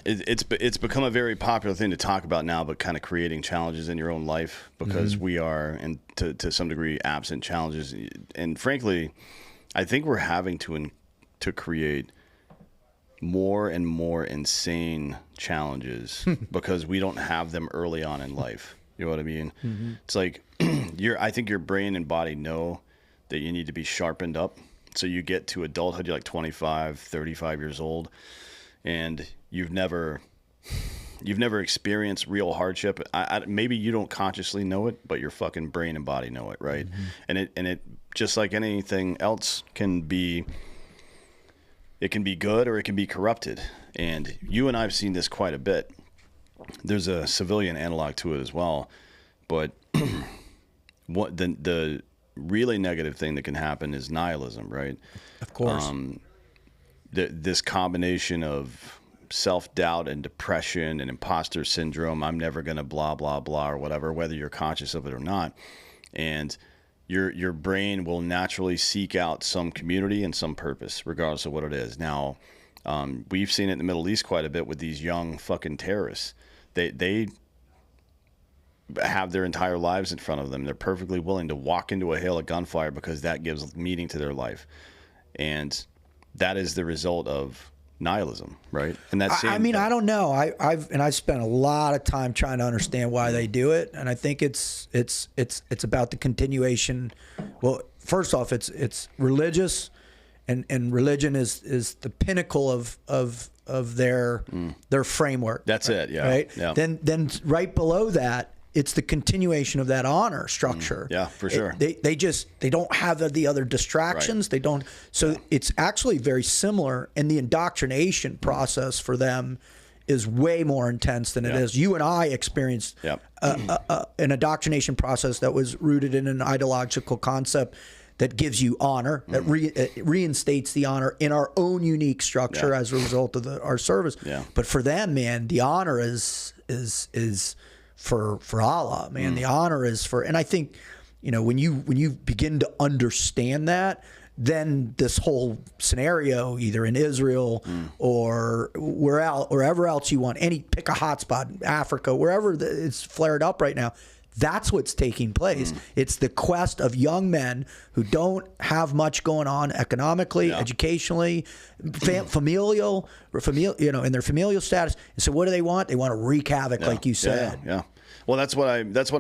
It's become a very popular thing to talk about now, but kind of creating challenges in your own life, because we are, and to some degree, absent challenges. And frankly, I think we're having to create more and more insane challenges because we don't have them early on in life. You know what I mean? It's like I think your brain and body know that you need to be sharpened up. So you get to adulthood, you're like 25, 35 years old, and you've never experienced real hardship. Maybe you don't consciously know it, but your fucking brain and body know it, right? And it just like anything else it can be good or it can be corrupted. And you and I have seen this quite a bit. There's a civilian analog to it as well. But what the really negative thing that can happen is nihilism, right? Of course. This combination of self-doubt and depression and imposter syndrome, I'm never going to blah, blah, blah, or whatever, whether you're conscious of it or not. And your brain will naturally seek out some community and some purpose, regardless of what it is. Now, we've seen it in the Middle East quite a bit with these young fucking terrorists. They have their entire lives in front of them. They're perfectly willing to walk into a hail of gunfire because that gives meaning to their life. And that is the result of nihilism, right? And that's I don't know. I've spent a lot of time trying to understand why they do it, and I think it's about the continuation. Well, first off, it's religious, and religion is the pinnacle of their framework. That's it, yeah. Right. Yeah. Then right below that, it's the continuation of that honor structure. Yeah, for sure. They don't have the other distractions. Right. They don't. So it's actually very similar, and the indoctrination process for them is way more intense than it is. You and I experienced an indoctrination process that was rooted in an ideological concept that gives you honor, that reinstates the honor in our own unique structure as a result of our service. Yeah. But for them, man, the honor is for Allah, man. The honor is for, and I think, when you begin to understand that, then this whole scenario, either in Israel or wherever else you want, pick a hotspot, Africa, wherever it's flared up right now, that's what's taking place. It's the quest of young men who don't have much going on economically, educationally, familial, in their familial status. And so what do they want? They want to wreak havoc, like you said. Yeah. Well, that's what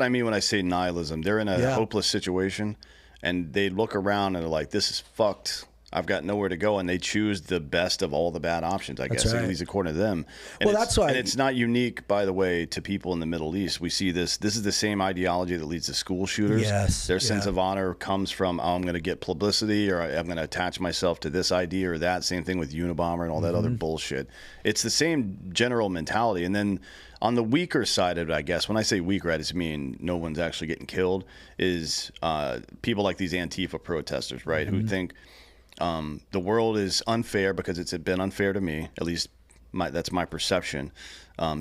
I mean when I say nihilism. They're in a hopeless situation, and they look around and they're like, "This is fucked. I've got nowhere to go," and they choose the best of all the bad options, I guess, at least according to them. And that's why. And it's not unique, by the way, to people in the Middle East. We see this. This is the same ideology that leads to school shooters. Yes. Their sense of honor comes from, I'm going to get publicity, or I'm going to attach myself to this idea or that. Same thing with Unabomber and all that other bullshit. It's the same general mentality. And then on the weaker side of it, I guess, when I say weaker, I just mean no one's actually getting killed, is people like these Antifa protesters, right, who think, The world is unfair because it's been unfair to me, at least that's my perception.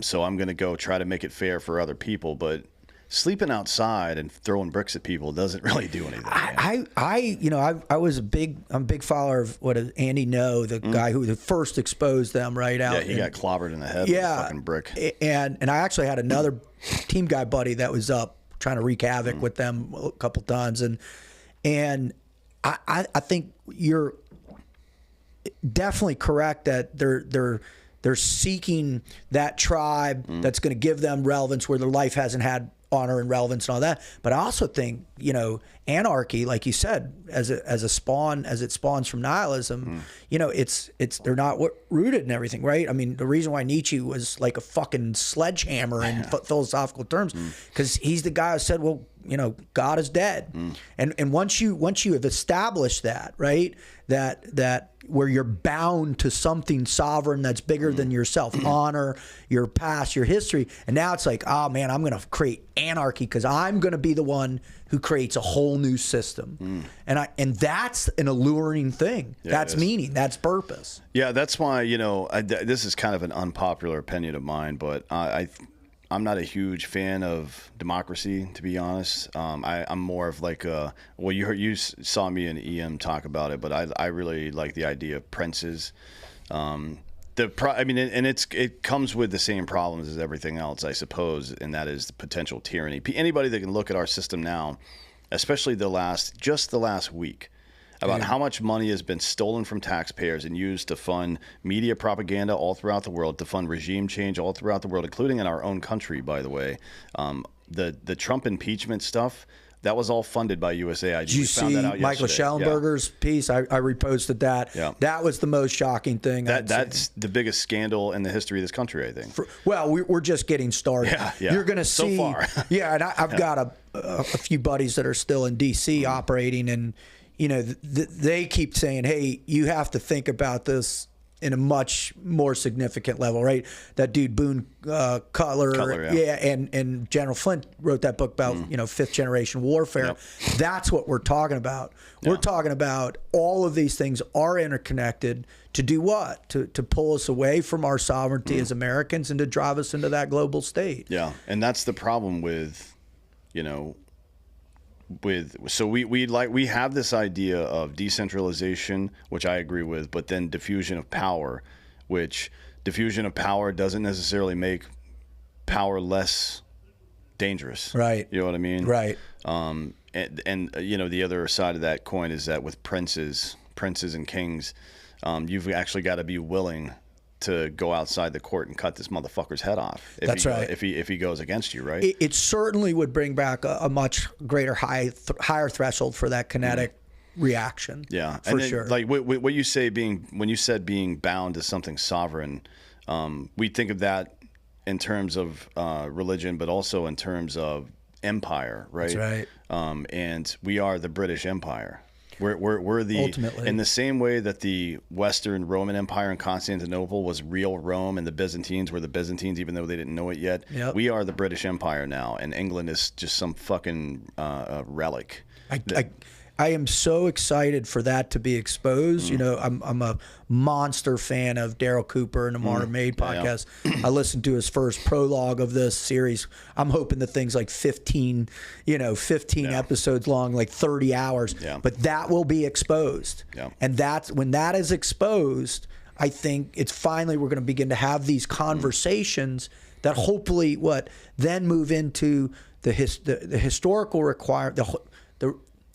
So I'm going to go try to make it fair for other people. But sleeping outside and throwing bricks at people doesn't really do anything. I'm a big follower of Andy Ngo, the guy who first exposed them right out. Yeah, he got clobbered in the head with a fucking brick. And I actually had another team guy buddy that was up trying to wreak havoc with them a couple times, and I think you're definitely correct that they're seeking that tribe that's going to give them relevance where their life hasn't had honor and relevance and all that. But I also think, anarchy, like you said, as it spawns from nihilism, they're not rooted in everything, right? I mean, the reason why Nietzsche was like a fucking sledgehammer in philosophical terms, because he's the guy who said, well, God is dead. And once you have established that, right, that where you're bound to something sovereign that's bigger than yourself, honor, your past, your history, and now it's like, oh man, I'm going to create anarchy because I'm going to be the one who creates a whole new system. And that's an alluring thing. Yeah, that's meaning. That's purpose. Yeah, that's why, this is kind of an unpopular opinion of mine, but I'm not a huge fan of democracy, to be honest. I'm more of like you saw me and EM talk about it, but I really like the idea of princes. It comes with the same problems as everything else, I suppose, and that is the potential tyranny. Anybody that can look at our system now, especially the last week, about how much money has been stolen from taxpayers and used to fund media propaganda all throughout the world, to fund regime change all throughout the world, including in our own country, by the way. The Trump impeachment stuff, that was all funded by USAID. Did you see Michael Schellenberger's piece? I reposted that. Yeah. That was the most shocking thing. That's the biggest scandal in the history of this country, I think. We're just getting started. Yeah. You're going to see. So far. Yeah, and I've got a few buddies that are still in D.C. operating, and they keep saying, hey, you have to think about this in a much more significant level, right? That dude Boone Cutler, and General Flint wrote that book about fifth generation warfare. Yep. That's what we're talking about. Yeah. We're talking about all of these things are interconnected to do what? To pull us away from our sovereignty as Americans and to drive us into that global state. Yeah, and that's the problem with, we have this idea of decentralization, which I agree with, but then diffusion of power, which diffusion of power doesn't necessarily make power less dangerous. Right. You know what I mean? Right. And the other side of that coin is that with princes and kings, you've actually got to be willing to go outside the court and cut this motherfucker's head off. That's right. If he goes against you, right? It certainly would bring back a much greater higher threshold for that kinetic reaction. Yeah, for sure. Like what you say when you said being bound to something sovereign, we think of that in terms of religion, but also in terms of empire, right? That's right. And we are the British Empire. We're the ultimately, in the same way that the Western Roman Empire in Constantinople was real Rome, and the Byzantines were the Byzantines, even though they didn't know it yet. Yep. We are the British Empire now, and England is just some fucking relic. I am so excited for that to be exposed. I'm a monster fan of Daryl Cooper and the Modern Made podcast. I listened to his first prologue of this series. I'm hoping the thing's like 15 episodes long, like 30 hours. Yeah. But that will be exposed. Yeah. And when that is exposed, I think it's finally we're going to begin to have these conversations that hopefully then move into the historical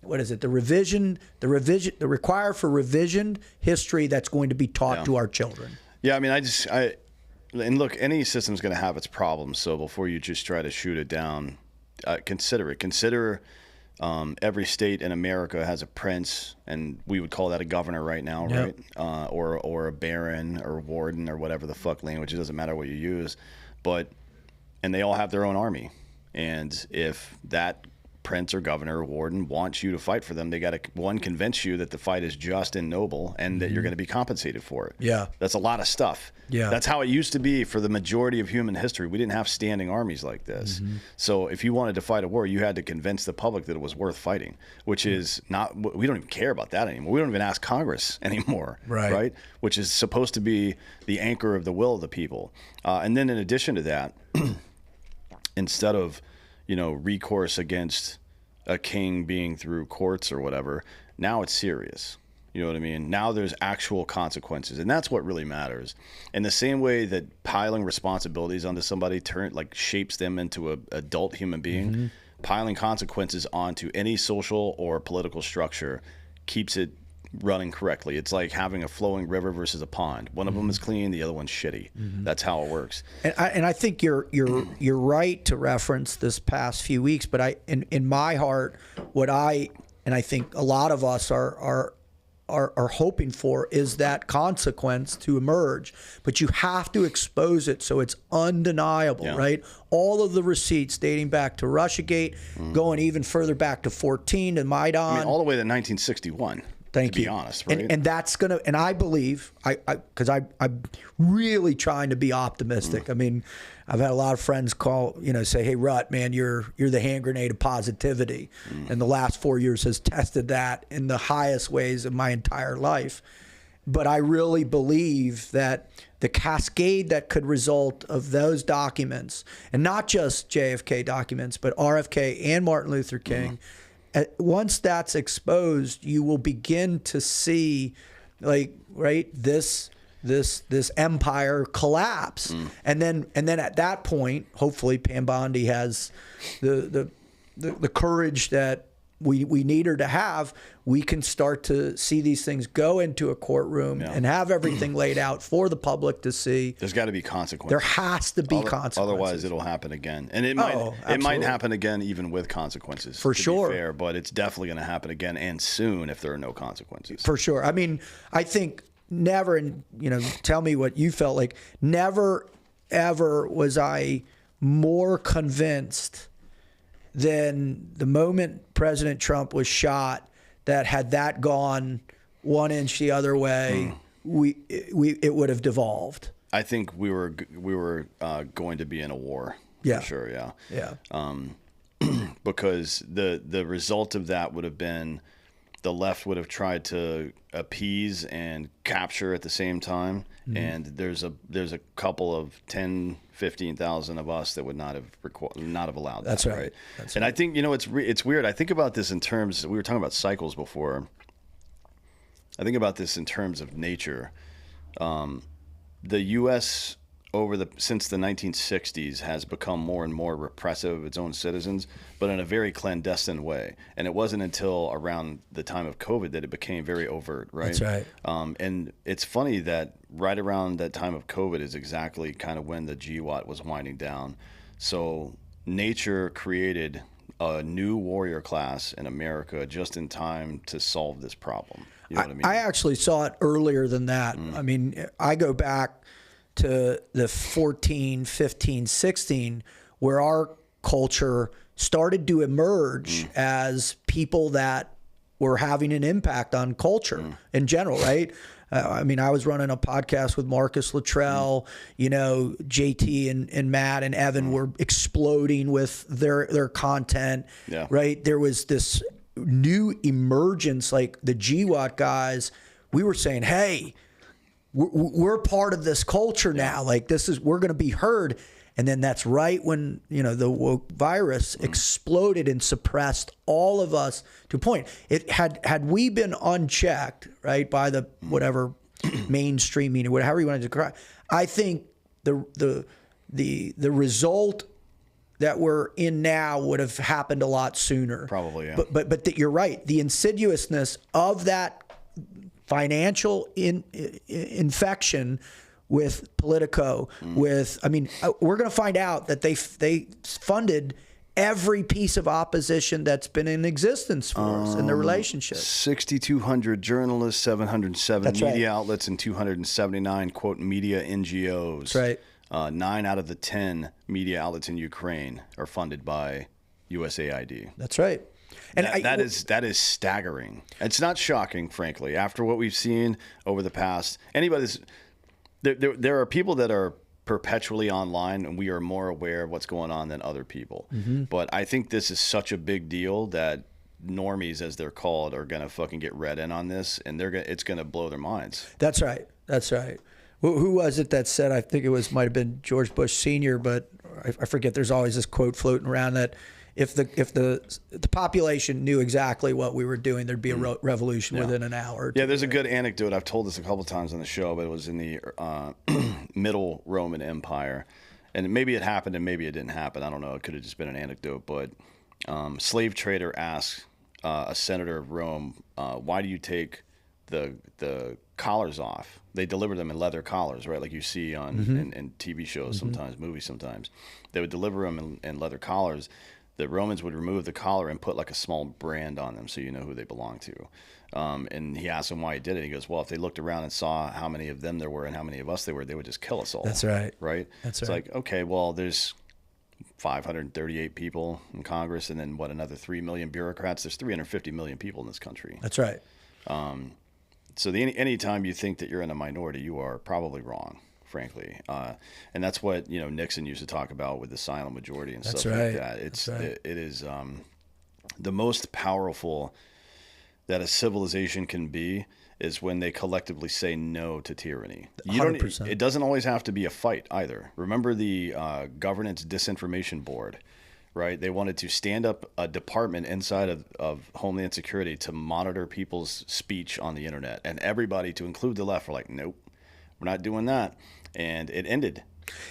the require for revision history that's going to be taught to our children. Yeah, I mean, and look, any system's going to have its problems. So before you just try to shoot it down, consider it. Consider every state in America has a prince, and we would call that a governor right now, right? Or a baron or warden or whatever the fuck language. It doesn't matter what you use, and they all have their own army. And if that prince or governor or warden wants you to fight for them, they got to, one, convince you that the fight is just and noble and that you're going to be compensated for it. Yeah. That's a lot of stuff. Yeah. That's how it used to be for the majority of human history. We didn't have standing armies like this. So if you wanted to fight a war, you had to convince the public that it was worth fighting, which is not, we don't even care about that anymore. We don't even ask Congress anymore. Right? Which is supposed to be the anchor of the will of the people. And then in addition to that, instead of, recourse against a king being through courts or whatever, now it's serious. You know what I mean? Now there's actual consequences, and that's what really matters. In the same way that piling responsibilities onto somebody shapes them into an adult human being, piling consequences onto any social or political structure keeps it running correctly. It's like having a flowing river versus a pond. One of them is clean, the other one's shitty. That's how it works. And I think you're right to reference this past few weeks, but in my heart, I think a lot of us are hoping for is that consequence to emerge, but you have to expose it so it's undeniable, right? All of the receipts dating back to Russiagate, going even further back to 14 to Maidan. I mean, all the way to 1961. Thank you. To be honest, right? And that's gonna, and I believe, because I'm really trying to be optimistic. I mean, I've had a lot of friends call, say, "Hey, Rut, man, you're the hand grenade of positivity," and the last 4 years has tested that in the highest ways of my entire life. But I really believe that the cascade that could result of those documents, and not just JFK documents, but RFK and Martin Luther King. Once that's exposed, you will begin to see, this empire collapse, and then at that point, hopefully, Pam Bondi has the courage that we need her to have. We can start to see these things go into a courtroom and have everything laid out for the public to see. There's got to be consequences. There has to be consequences. Otherwise, it'll happen again, and it might happen again even with consequences. For sure, be fair, but it's definitely going to happen again, and soon if there are no consequences. For sure. I mean, I think never, and tell me what you felt like. Never, ever was I more convinced than the moment President Trump was shot, that had that gone 1 inch the other way, it would have devolved. I think we were going to be in a war. Yeah. For sure. Yeah. Yeah. Because the result of that would have been the left would have tried to appease and capture at the same time. And there's a couple of 10, 15,000 of us that would not have allowed that. That's right. That's and right. I think, it's weird. I think about this in terms, we were talking about cycles before. I think about this in terms of nature. The U.S. since the 1960s has become more and more repressive of its own citizens, but in a very clandestine way. And it wasn't until around the time of COVID that it became very overt, right? That's right. And it's funny that right around that time of COVID is exactly kind of when the GWAT was winding down. So nature created a new warrior class in America just in time to solve this problem. You know what I mean? I actually saw it earlier than that. I mean, I go back to the 14, 15, 16, where our culture started to emerge as people that were having an impact on culture in general, right? I mean, I was running a podcast with Marcus Luttrell, JT and Matt and Evan were exploding with their content, right? There was this new emergence, like the GWAT guys, we were saying, hey, we're part of this culture now. Like we're going to be heard. And then that's right when, the woke virus exploded and suppressed all of us to a point. It had we been unchecked, right, by the whatever mainstreaming or whatever you want to describe, I think the result that we're in now would have happened a lot sooner. Probably, yeah. But you're right. The insidiousness of that financial infection with Politico, we're going to find out that they funded every piece of opposition that's been in existence for us in the relationship. 6,200 journalists, 707 That's media right. outlets, and 279, quote, media NGOs. That's right. 9 out of the 10 media outlets in Ukraine are funded by USAID. That's right. And that is staggering. It's not shocking, frankly, after what we've seen over the past. There are people that are perpetually online, and we are more aware of what's going on than other people. But I think this is such a big deal that normies, as they're called, are gonna fucking get read in on this, and it's gonna blow their minds. That's right. That's right. Who was it that said? I think it might have been George Bush Sr., but I forget. There's always this quote floating around that if the population knew exactly what we were doing, there'd be a revolution within an hour. Yeah, there's a good anecdote. I've told this a couple times on the show, but it was in the Middle Roman Empire, and maybe it happened and maybe it didn't happen. I don't know. It could have just been an anecdote, but slave trader asked a senator of Rome, "Why do you take the collars off?" They deliver them in leather collars, right? Like you see on in TV shows sometimes, movies sometimes. They would deliver them in leather collars. The Romans would remove the collar and put like a small brand on them so you know who they belong to. And he asked him why he did it. He goes, well, if they looked around and saw how many of them there were and how many of us there were, they would just kill us all. That's right. Right? That's it's right. like, okay, well, there's 538 people in Congress, and then another 3 million bureaucrats. There's 350 million people in this country. That's right. So anytime you think that you're in a minority, you are probably wrong, frankly. And that's what Nixon used to talk about with the silent majority and stuff like that. It is the most powerful that a civilization can be is when they collectively say no to tyranny. 100%. It doesn't always have to be a fight either. Remember the Governance Disinformation Board, right? They wanted to stand up a department inside of Homeland Security to monitor people's speech on the internet. And everybody, to include the left, were like, nope, we're not doing that. And it ended.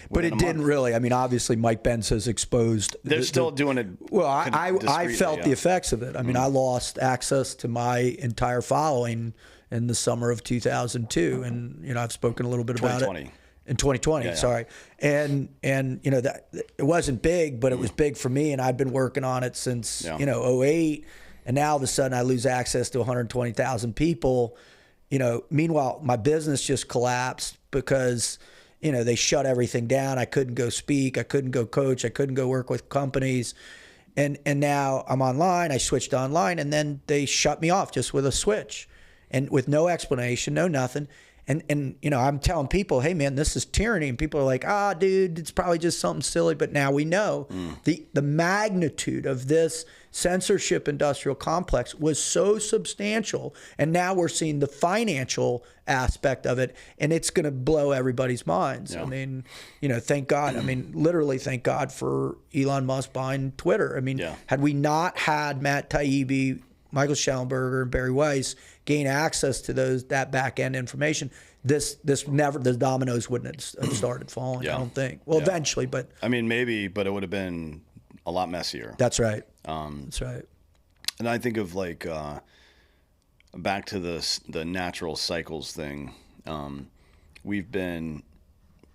But it didn't really. I mean, obviously, Mike Pence has exposed. They're still doing it. Well, I felt the effects of it. I mean, I lost access to my entire following in the summer of 2002. And, I've spoken a little bit about it. In 2020, sorry. And that it wasn't big, but it was big for me, and I've been working on it since 2008, and now all of a sudden I lose access to 120,000 people. Meanwhile, my business just collapsed because they shut everything down. I couldn't go speak, I couldn't go coach, I couldn't go work with companies, and now I'm online. I switched online, and then they shut me off just with a switch, and with no explanation, no nothing. And I'm telling people, hey, man, this is tyranny. And people are like, dude, it's probably just something silly. But now we know the magnitude of this censorship industrial complex was so substantial. And now we're seeing the financial aspect of it. And it's going to blow everybody's minds. Yeah. I mean, thank God. I mean, literally, thank God for Elon Musk buying Twitter. I mean, had we not had Matt Taibbi, Michael Schellenberger, and Barry Weiss gain access to that back end information, the dominoes wouldn't have started falling. I don't think. Well, eventually, but I mean, maybe, but it would have been a lot messier. That's right. That's right. And I think of like back to the natural cycles thing. We've been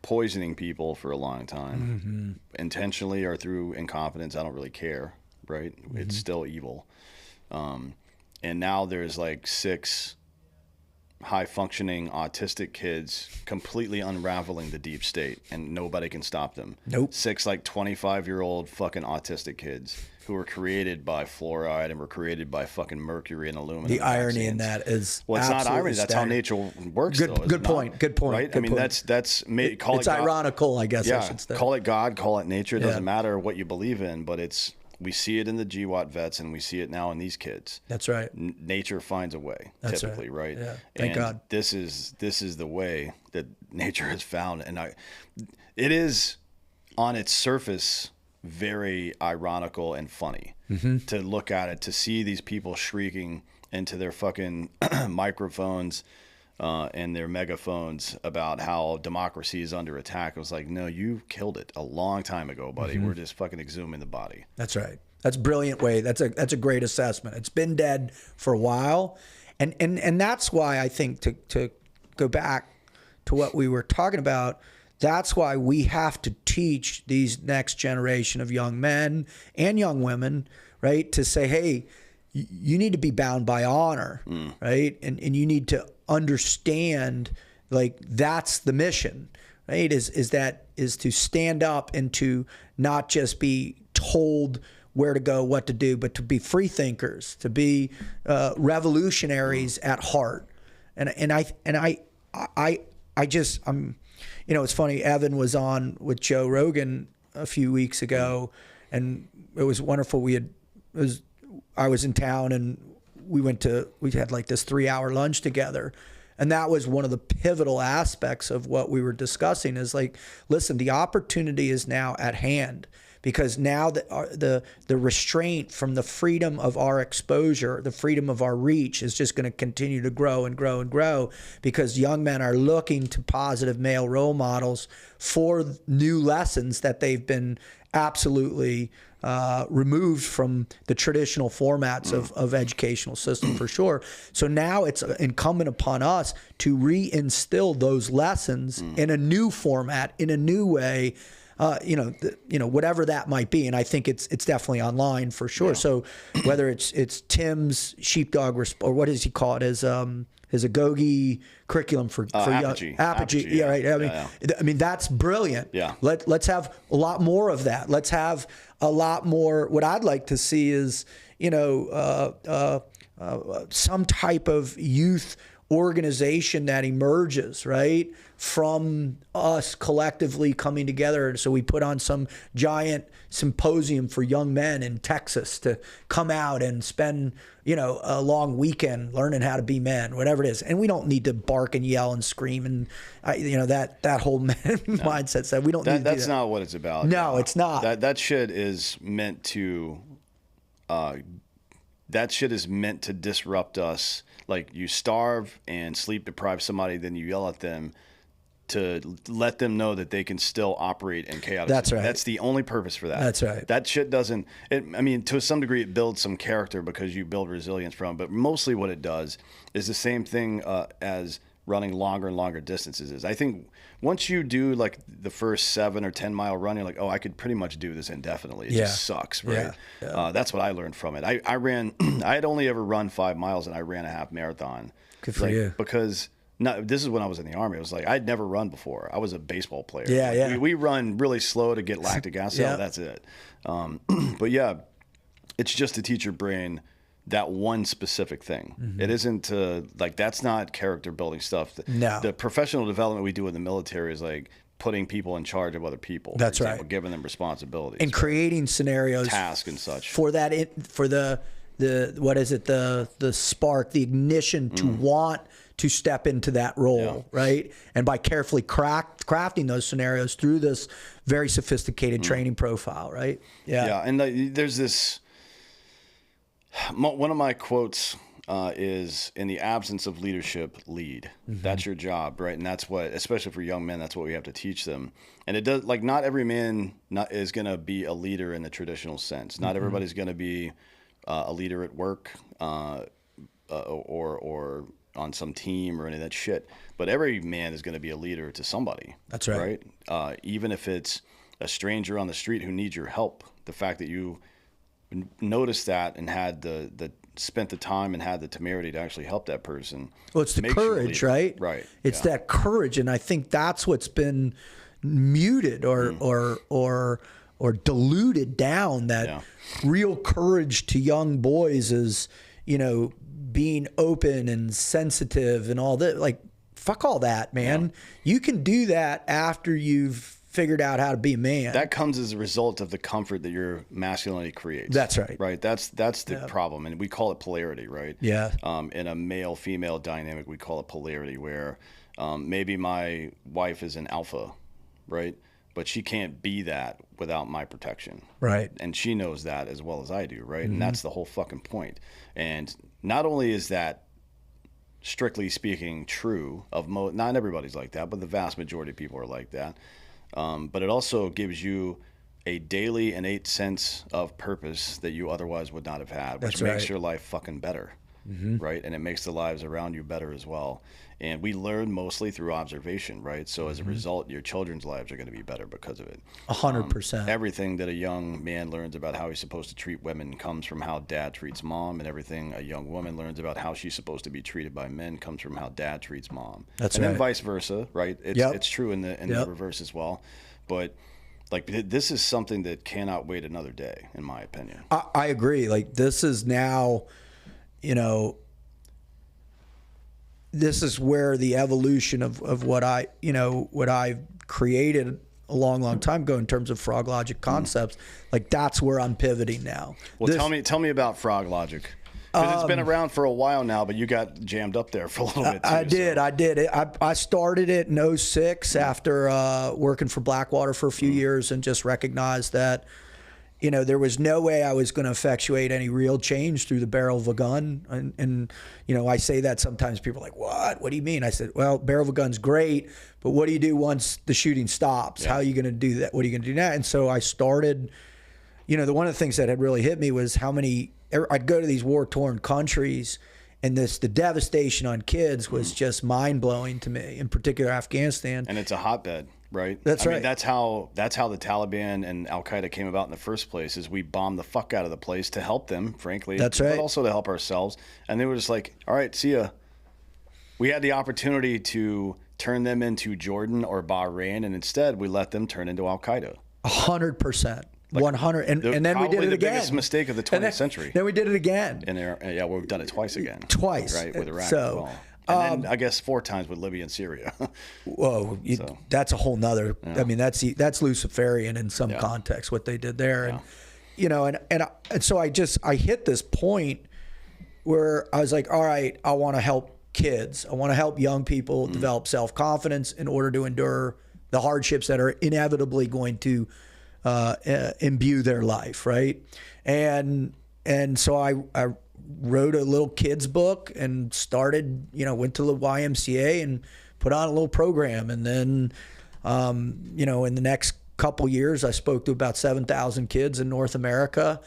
poisoning people for a long time, intentionally or through incompetence. I don't really care. Right? It's still evil. And now there's like 6 high-functioning autistic kids completely unraveling the deep state, and nobody can stop them. Nope. 6 like 25-year-old fucking autistic kids who were created by fluoride and were created by fucking mercury and aluminum. The irony in that is it's not irony. That's how nature works. Good point. Good point. Right? Good I mean, point. it's ironical, I guess. I should say. Call it God, call it nature. It doesn't matter what you believe in, but we see it in the GWAT vets, and we see it now in these kids. That's right. Nature finds a way, That's typically, right? Yeah. Thank God. This is the way that nature has found, and it is on its surface very ironical and funny to look at it, to see these people shrieking into their fucking microphones and their megaphones about how democracy is under attack. It was like, no, you killed it a long time ago, buddy. We're just fucking exhuming the body. That's right. That's a brilliant way. That's a great assessment. It's been dead for a while. And that's why I think to go back to what we were talking about, that's why we have to teach these next generation of young men and young women, right, to say, hey, you need to be bound by honor, right? And you need to understand, like, that's the mission, right? Is to stand up and to not just be told where to go, what to do, but to be free thinkers, to be revolutionaries at heart. And I just, you know, it's funny. Evan was on with Joe Rogan a few weeks ago, and it was wonderful. I was in town, and we had like this 3-hour lunch together. And that was one of the pivotal aspects of what we were discussing is like, listen, the opportunity is now at hand, because now the restraint from the freedom of our exposure, the freedom of our reach is just going to continue to grow and grow and grow, because young men are looking to positive male role models for new lessons that they've been absolutely removed from the traditional formats of educational system, for sure. So now it's incumbent upon us to reinstill those lessons in a new format, in a new way, whatever that might be. And I think it's definitely online for sure. Yeah. So whether it's Tim's sheepdog, or what does he call it, his Agoge curriculum for Apogee. Apogee. Yeah, right. I mean, that's brilliant. Yeah. Let's have a lot more of that. Let's have a lot more. What I'd like to see is, some type of youth organization that emerges, right, from us collectively coming together. And so we put on some giant symposium for young men in Texas to come out and spend, a long weekend learning how to be men, whatever it is. And we don't need to bark and yell and scream and, that whole mindset. So we don't need to do that. That's not what it's about. No, it's not. That shit is meant to, disrupt us. Like, you starve and sleep deprive somebody, then you yell at them to let them know that they can still operate in chaos. That's right. That's the only purpose for that. That's right. That shit doesn't, to some degree it builds some character because you build resilience from, but mostly what it does is the same thing as running longer and longer distances is. I think once you do like the first 7 or 10 mile run, you're like, oh, I could pretty much do this indefinitely. It just sucks, right? Yeah. That's what I learned from it. I ran, I had only ever run 5 miles, and I ran a half marathon. Good for you. Because this is when I was in the Army. It was like, I'd never run before. I was a baseball player. Yeah, like, yeah. We run really slow to get lactic acid. Yeah. That's it. But yeah, it's just to teach your brain that one specific thing. Mm-hmm. It isn't that's not character building stuff. No. The professional development we do in the military is like putting people in charge of other people. That's for example, right. Giving them responsibilities and creating scenarios, tasks and such for that. For the what is it? The spark, the ignition to want to step into that role, right? And by carefully crafting those scenarios through this very sophisticated training profile, right? Yeah. Yeah, and there's this. One of my quotes is, in the absence of leadership, lead. Mm-hmm. That's your job, right? And that's what, especially for young men, that's what we have to teach them. And it does, like, not every man is going to be a leader in the traditional sense. Not everybody's going to be a leader at work or on some team or any of that shit. But every man is going to be a leader to somebody. That's right. Right? Even if it's a stranger on the street who needs your help, the fact that you noticed that and had spent the time and had the temerity to actually help that person. Well, it's the courage, right? Right. It's that courage, and I think that's what's been muted or diluted down. That real courage to young boys is, being open and sensitive and all that. Like, fuck all that, man. Yeah. You can do that after you've figured out how to be a man. That comes as a result of the comfort that your masculinity creates. That's right. Right. That's the problem. And we call it polarity, right? Yeah. In a male-female dynamic, we call it polarity, where maybe my wife is an alpha, right? But she can't be that without my protection. Right. And she knows that as well as I do, right? Mm-hmm. And that's the whole fucking point. And not only is that, strictly speaking, true of not everybody's like that, but the vast majority of people are like that. But it also gives you a daily innate sense of purpose that you otherwise would not have had, which makes your life fucking better, right? And it makes the lives around you better as well. And we learn mostly through observation, right? So as a result, your children's lives are going to be better because of it. 100%. Everything that a young man learns about how he's supposed to treat women comes from how dad treats mom, and everything a young woman learns about how she's supposed to be treated by men comes from how dad treats mom. That's and right. then vice versa, right? It's true in the reverse as well. But Like, this is something that cannot wait another day, in my opinion. I agree. Like, this is now, you know, this is where the evolution of what what I've created a long time ago in terms of frog logic concepts. Like, that's where I'm pivoting now. Well, tell me about frog logic. Because it's been around for a while now, but you got jammed up there for a little bit too. I did. I started it in 2006 after working for Blackwater for a few years, and just recognized that, you know, there was no way I was going to effectuate any real change through the barrel of a gun. And you know, I say that sometimes people are like, what? What do you mean? I said, well, barrel of a gun's great, but what do you do once the shooting stops? Yeah. How are you going to do that? What are you going to do now? And so I started, you know, one of the things that had really hit me was how many, I'd go to these war-torn countries, and the devastation on kids was just mind-blowing to me, in particular Afghanistan. And it's a hotbed, right? That's right. I mean, that's how the Taliban and Al-Qaeda came about in the first place, is we bombed the fuck out of the place to help them, frankly. That's right. But also to help ourselves. And they were just like, all right, see ya. We had the opportunity to turn them into Jordan or Bahrain, and instead we let them turn into Al-Qaeda. 100%. 100, and then we did it again. The biggest mistake of the 20th century. Then we did it again. And yeah, we've done it twice again. Twice, right, with Iraq as well. And then I guess 4 times with Libya and Syria. Whoa, that's a whole nother. Yeah. I mean, that's Luciferian in some context, what they did there, and you know, and so I hit this point where I was like, all right, I want to help kids. I want to help young people develop self-confidence in order to endure the hardships that are inevitably going to imbue their life, right? And so I wrote a little kids book and started, you know, went to the YMCA and put on a little program. And then, you know, in the next couple years, I spoke to about 7,000 kids in North America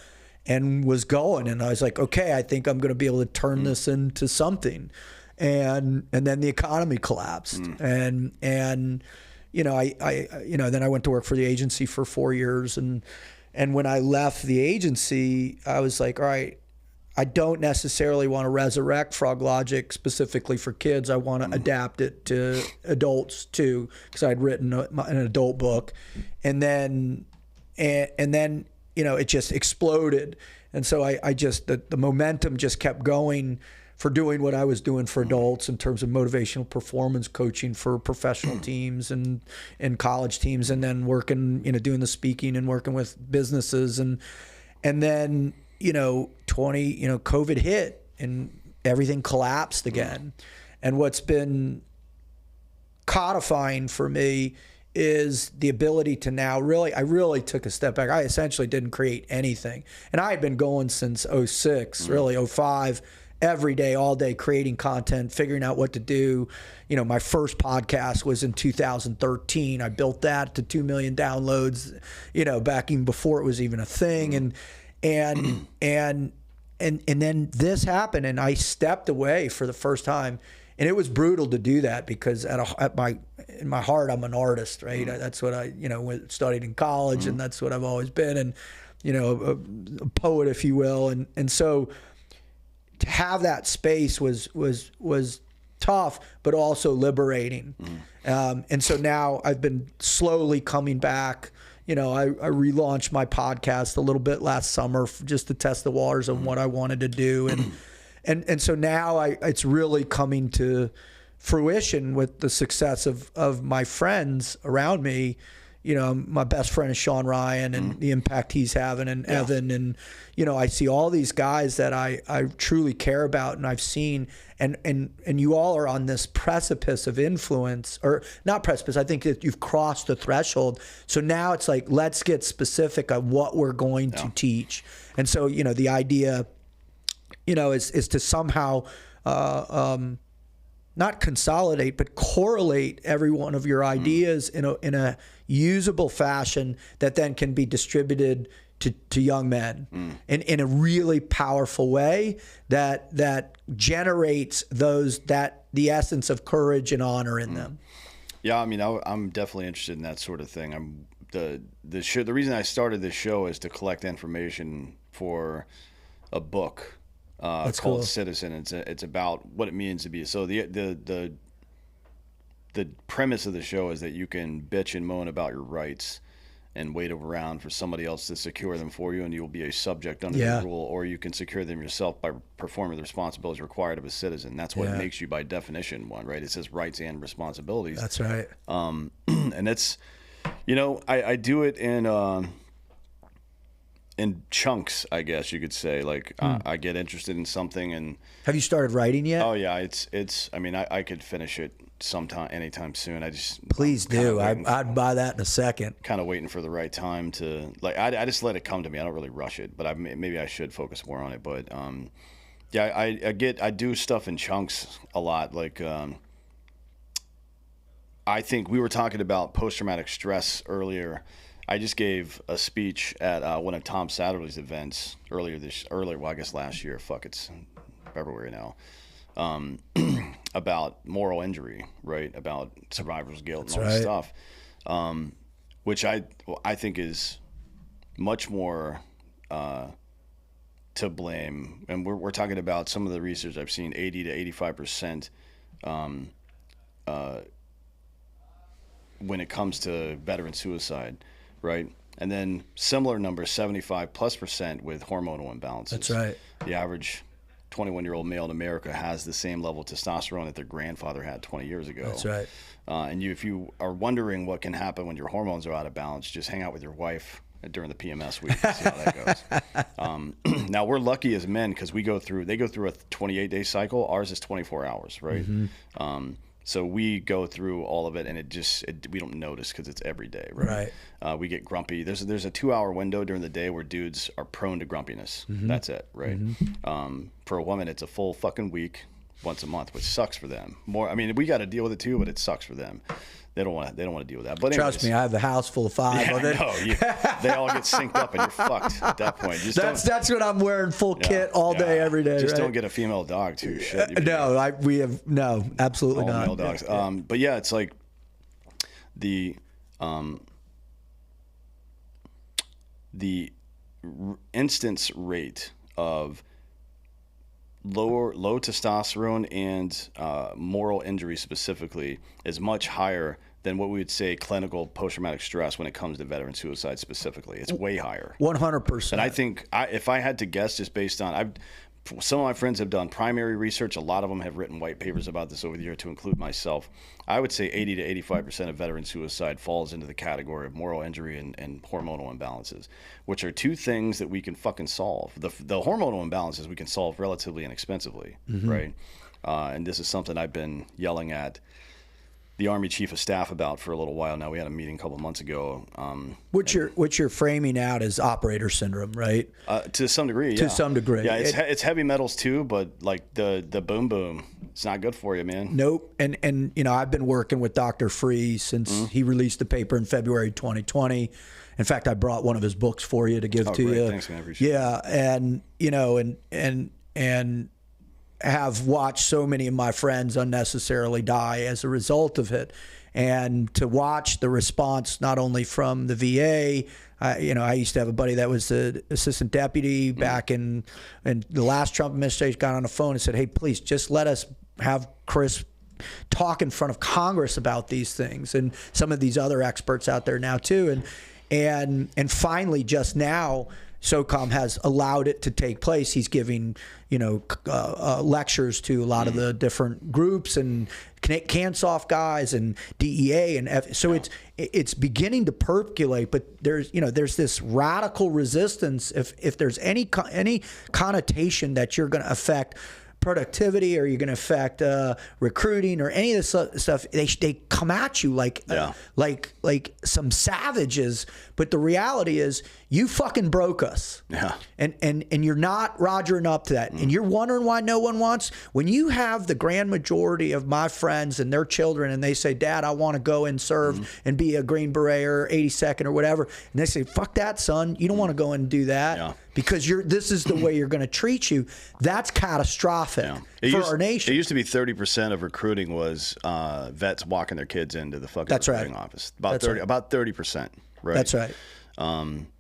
and was going. And I was like, okay, I think I'm going to be able to turn this into something. And then the economy collapsed. And you know, then I went to work for the agency for 4 years, and when I left the agency, I was like, all right, I don't necessarily want to resurrect frog logic specifically for kids. I want to adapt it to adults too, because I'd written an adult book, and then you know, it just exploded, and so I just the momentum just kept going for doing what I was doing for adults in terms of motivational performance coaching for professional teams and college teams, and then working, you know, doing the speaking and working with businesses, and then, you know, COVID hit and everything collapsed again. And what's been codifying for me is the ability to now I really took a step back. I essentially didn't create anything, and I had been going since 2006, really 2005. Every day, all day, creating content, figuring out what to do. You know, my first podcast was in 2013. I built that to 2 million downloads, you know, back even before it was even a thing. And then this happened, and I stepped away for the first time. And it was brutal to do that, because in my heart, I'm an artist, right? That's what I, you know, studied in college, and that's what I've always been, and, you know, a poet, if you will. And so to have that space was tough, but also liberating. And so now I've been slowly coming back. You know, I relaunched my podcast a little bit last summer just to test the waters of what I wanted to do. And so now it's really coming to fruition with the success of my friends around me. You know, my best friend is Sean Ryan, and the impact he's having, and Evan, and, you know, I see all these guys that I truly care about, and I've seen, and you all are on this precipice of influence, or not precipice. I think that you've crossed the threshold. So now it's like, let's get specific on what we're going to teach. And so, you know, the idea, you know, is to somehow not consolidate, but correlate every one of your ideas in a usable fashion that then can be distributed to young men in a really powerful way that generates the essence of courage and honor in them. Yeah, I mean, I'm definitely interested in that sort of thing. The reason I started this show is to collect information for a book called cool. Citizen. It's about what it means to be. So the premise of the show is that you can bitch and moan about your rights and wait around for somebody else to secure them for you, and you will be a subject under Yeah. the rule, or you can secure them yourself by performing the responsibilities required of a citizen. That's what Yeah. makes you, by definition, one, right? It says rights and responsibilities. That's right. And it's, I do it in chunks, I guess you could say. Like I get interested in something, and Have you started writing yet? oh yeah, it's. I mean, I could finish it anytime soon. Please do. I'd buy that in a second. Kind of waiting for the right time to, like, I just let it come to me. I don't really rush it, but maybe I should focus more on it. But yeah, I do stuff in chunks a lot. Like I think we were talking about post-traumatic stress earlier. I just gave a speech at one of Tom Satterley's events earlier, well, I guess last year. Fuck, it's February now. About moral injury, right? About survivor's guilt and all this stuff, which I think is much more to blame. And we're talking about some of the research I've seen, 80 to 85%, when it comes to veteran suicide, right? And then similar numbers, 75+% with hormonal imbalances. That's right. The average 21-year-old male in America has the same level of testosterone that their grandfather had 20 years ago. That's right. And if you are wondering what can happen when your hormones are out of balance, just hang out with your wife during the PMS week and see how that goes. Now, we're lucky as men because they go through a 28-day cycle. Ours is 24 hours, right? Mm-hmm. So we go through all of it, and we don't notice because it's every day, right? We get grumpy. There's a 2-hour window during the day where dudes are prone to grumpiness. Mm-hmm. That's it, right? Mm-hmm. For a woman, it's a full fucking week, once a month, which sucks for them. I mean, we got to deal with it too, but it sucks for them. They don't want to deal with that. But trust me, I have a house full of 5. Yeah, they all get synced up, and you're fucked at that point. That's what I'm wearing, full kit all day, every day. Just right? don't get a female dog too. Shit. No, absolutely all not. Male dogs. But yeah, it's like the instance rate of low testosterone and moral injury specifically is much higher than what we would say clinical post-traumatic stress when it comes to veteran suicide specifically. It's way higher. 100%. And I think if I had to guess, just based on some of my friends have done primary research. A lot of them have written white papers about this over the year, to include myself. I would say 80 to 85% of veteran suicide falls into the category of moral injury and hormonal imbalances, which are two things that we can fucking solve. The hormonal imbalances we can solve relatively inexpensively, right? And this is something I've been yelling at the Army Chief of Staff about for a little while now. We had a meeting a couple of months ago. Which you're framing out as operator syndrome, right? To some degree, yeah. To some degree. Yeah, it's heavy metals too, but like the boom, it's not good for you, man. Nope. And I've been working with Dr. Free since he released the paper in February 2020. In fact, I brought one of his books for you to give to you. Thanks, man. I appreciate it. Yeah, and have watched so many of my friends unnecessarily die as a result of it. And to watch the response not only from the VA, I used to have a buddy that was the assistant deputy back in the last Trump administration, got on the phone and said, hey, please just let us have Chris talk in front of Congress about these things, and some of these other experts out there now too. And finally, just now, SOCOM has allowed it to take place. He's giving, lectures to a lot of the different groups and CANSOF guys and DEA and so it's beginning to percolate. But there's this radical resistance if there's any connotation that you're going to affect productivity or you're going to affect recruiting or any of this stuff, they come at you like some savages. But the reality is, you fucking broke us. Yeah. And you're not rogering up to that. And you're wondering why no one wants. When you have the grand majority of my friends and their children, and they say, Dad, I want to go and serve and be a Green Beret or 82nd or whatever, and they say, fuck that, son. You don't want to go and do that because this is the way you're going to treat you. That's catastrophic for our nation. It used to be 30% of recruiting was vets walking their kids into the fucking recruiting office. About 30%. Right. That's right.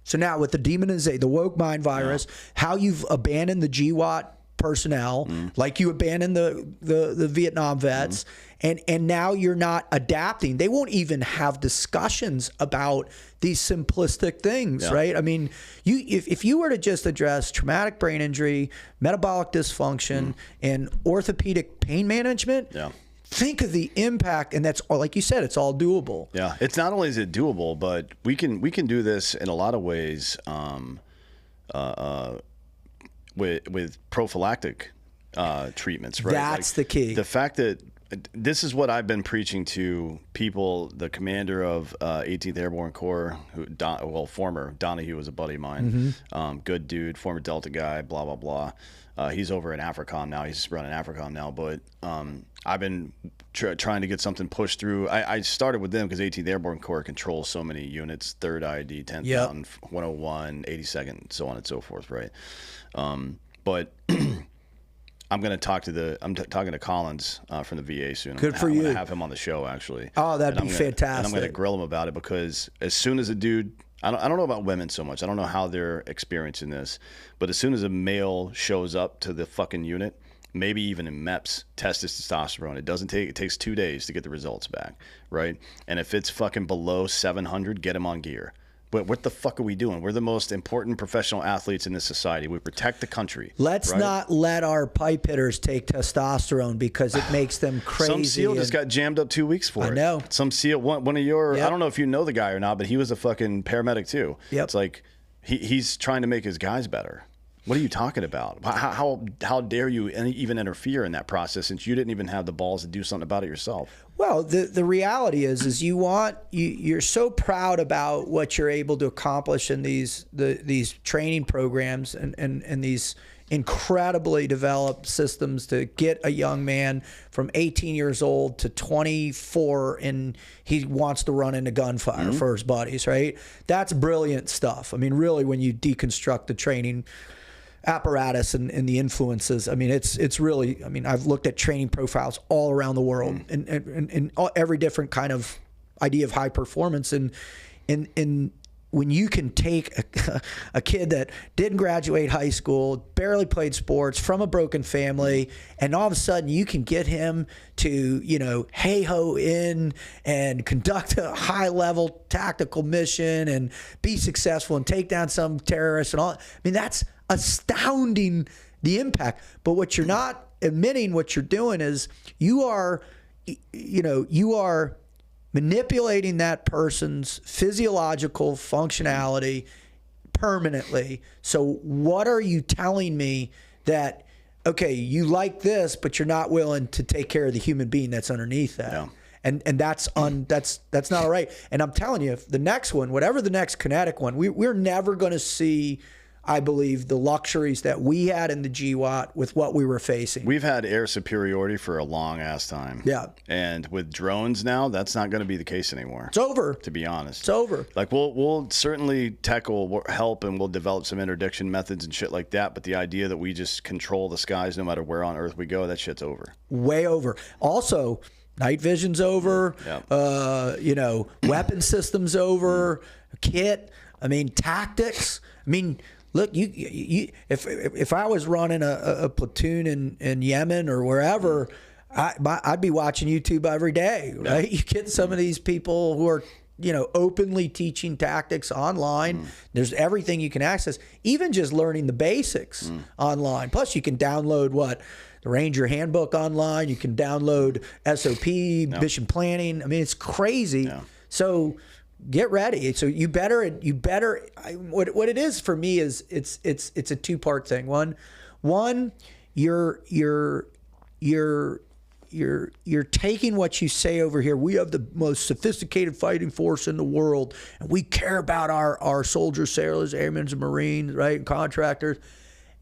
So now with the demonization, the woke mind virus, how you've abandoned the GWAT personnel, like you abandoned the Vietnam vets, and now you're not adapting. They won't even have discussions about these simplistic things, right? I mean, if you were to just address traumatic brain injury, metabolic dysfunction, and orthopedic pain management, think of the impact, and that's, like you said, it's all doable. Yeah, it's not only is it doable, but we can do this in a lot of ways with prophylactic treatments, right? That's the key. The fact that this is what I've been preaching to people. The commander of 18th Airborne Corps, former Donahue was a buddy of mine, good dude, former Delta guy, blah blah blah. He's over in AFRICOM now. He's running AFRICOM now, but I've been trying to get something pushed through. I started with them because 18th Airborne Corps controls so many units: 3rd ID, 10th Mountain, 101, 82nd, so on and so forth, right? But I'm going to talk to I'm talking to Collins from the VA soon. Good for you. I'm going to have him on the show, actually. Oh, that'd be fantastic. And I'm going to grill him about it, because as soon as a dude, I don't know about women so much. I don't know how they're experiencing this, but as soon as a male shows up to the fucking unit, maybe even in MEPS, test his testosterone. It takes 2 days to get the results back, right? And if it's fucking below 700, get him on gear. But what the fuck are we doing? We're the most important professional athletes in this society. We protect the country. Let's not let our pipe hitters take testosterone, because it makes them crazy. Some SEAL just got jammed up 2 weeks for it. I know. Some SEAL, one of your, I don't know if you know the guy or not, but he was a fucking paramedic too. It's like he's trying to make his guys better. What are you talking about? How dare you even interfere in that process, since you didn't even have the balls to do something about it yourself? Well, the reality is you're so proud about what you're able to accomplish in these training programs and these incredibly developed systems to get a young man from 18 years old to 24 and he wants to run into gunfire for his buddies, right? That's brilliant stuff. I mean, really, when you deconstruct the training apparatus and the influences, I mean, it's really, I mean, I've looked at training profiles all around the world and every different kind of idea of high performance, and when you can take a kid that didn't graduate high school, barely played sports, from a broken family, and all of a sudden you can get him to, hey-ho in and conduct a high-level tactical mission and be successful and take down some terrorists and all. I mean, that's astounding, the impact. But what you're not admitting, what you're doing is you are manipulating that person's physiological functionality permanently. So what are you telling me that, okay, you like this, but you're not willing to take care of the human being that's underneath that? Yeah. And that's not all right. And I'm telling you, if the next one, whatever the next kinetic one, we're never going to see, I believe, the luxuries that we had in the GWAT with what we were facing. We've had air superiority for a long ass time. Yeah. And with drones now, that's not going to be the case anymore. It's over. To be honest. It's over. Like we'll certainly tech will help, and we'll develop some interdiction methods and shit like that. But the idea that we just control the skies no matter where on earth we go, that shit's over. Way over. Also, night vision's over. Yeah. Weapon systems over. Kit. I mean, tactics. I mean, look, if I was running a platoon in Yemen or wherever, I'd be watching YouTube every day, right? You get some of these people who are, openly teaching tactics online. There's everything you can access, even just learning the basics online. Plus, you can download the Ranger Handbook online. You can download SOP, mission planning. I mean, it's crazy. Yeah. So get ready. So you better. What it is for me is it's a two-part thing. One, you're taking what you say over here. We have the most sophisticated fighting force in the world, and we care about our soldiers, sailors, airmen, and Marines, right, and contractors.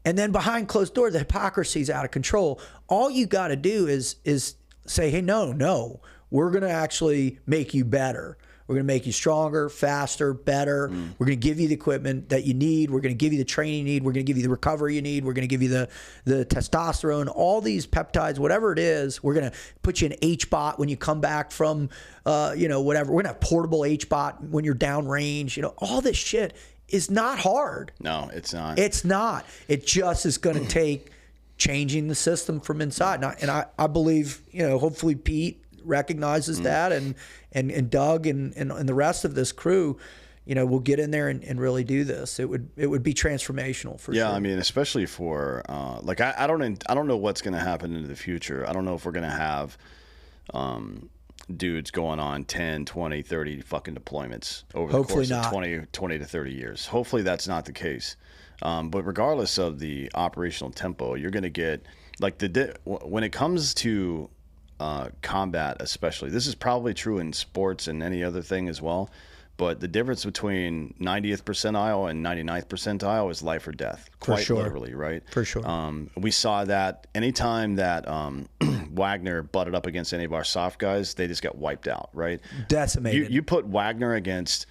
And then behind closed doors, the hypocrisy's out of control. All you got to do is say, hey, no, we're going to actually make you better. We're going to make you stronger, faster, better. We're going to give you the equipment that you need. We're going to give you the training you need. We're going to give you the recovery you need. We're going to give you the testosterone, all these peptides, whatever it is. We're going to put you in HBOT when you come back from, whatever. We're going to have portable HBOT when you're downrange. All this shit is not hard. No, it's not. It's not. It just is going to take changing the system from inside. And I believe, hopefully Pete recognizes that, and Doug and the rest of this crew, will get in there and really do this. It would be transformational for sure. Yeah, I mean, especially for I don't know what's going to happen into the future. I don't know if we're going to have dudes going on 10, 20, 30 fucking deployments over the course of 20 to 30 years. Hopefully that's not the case. But regardless of the operational tempo, you're going to get when it comes to combat, especially. This is probably true in sports and any other thing as well. But the difference between 90th percentile and 99th percentile is life or death, quite literally, right? For sure. We saw that anytime that Wagner butted up against any of our soft guys, they just got wiped out, right? Decimated. You put Wagner against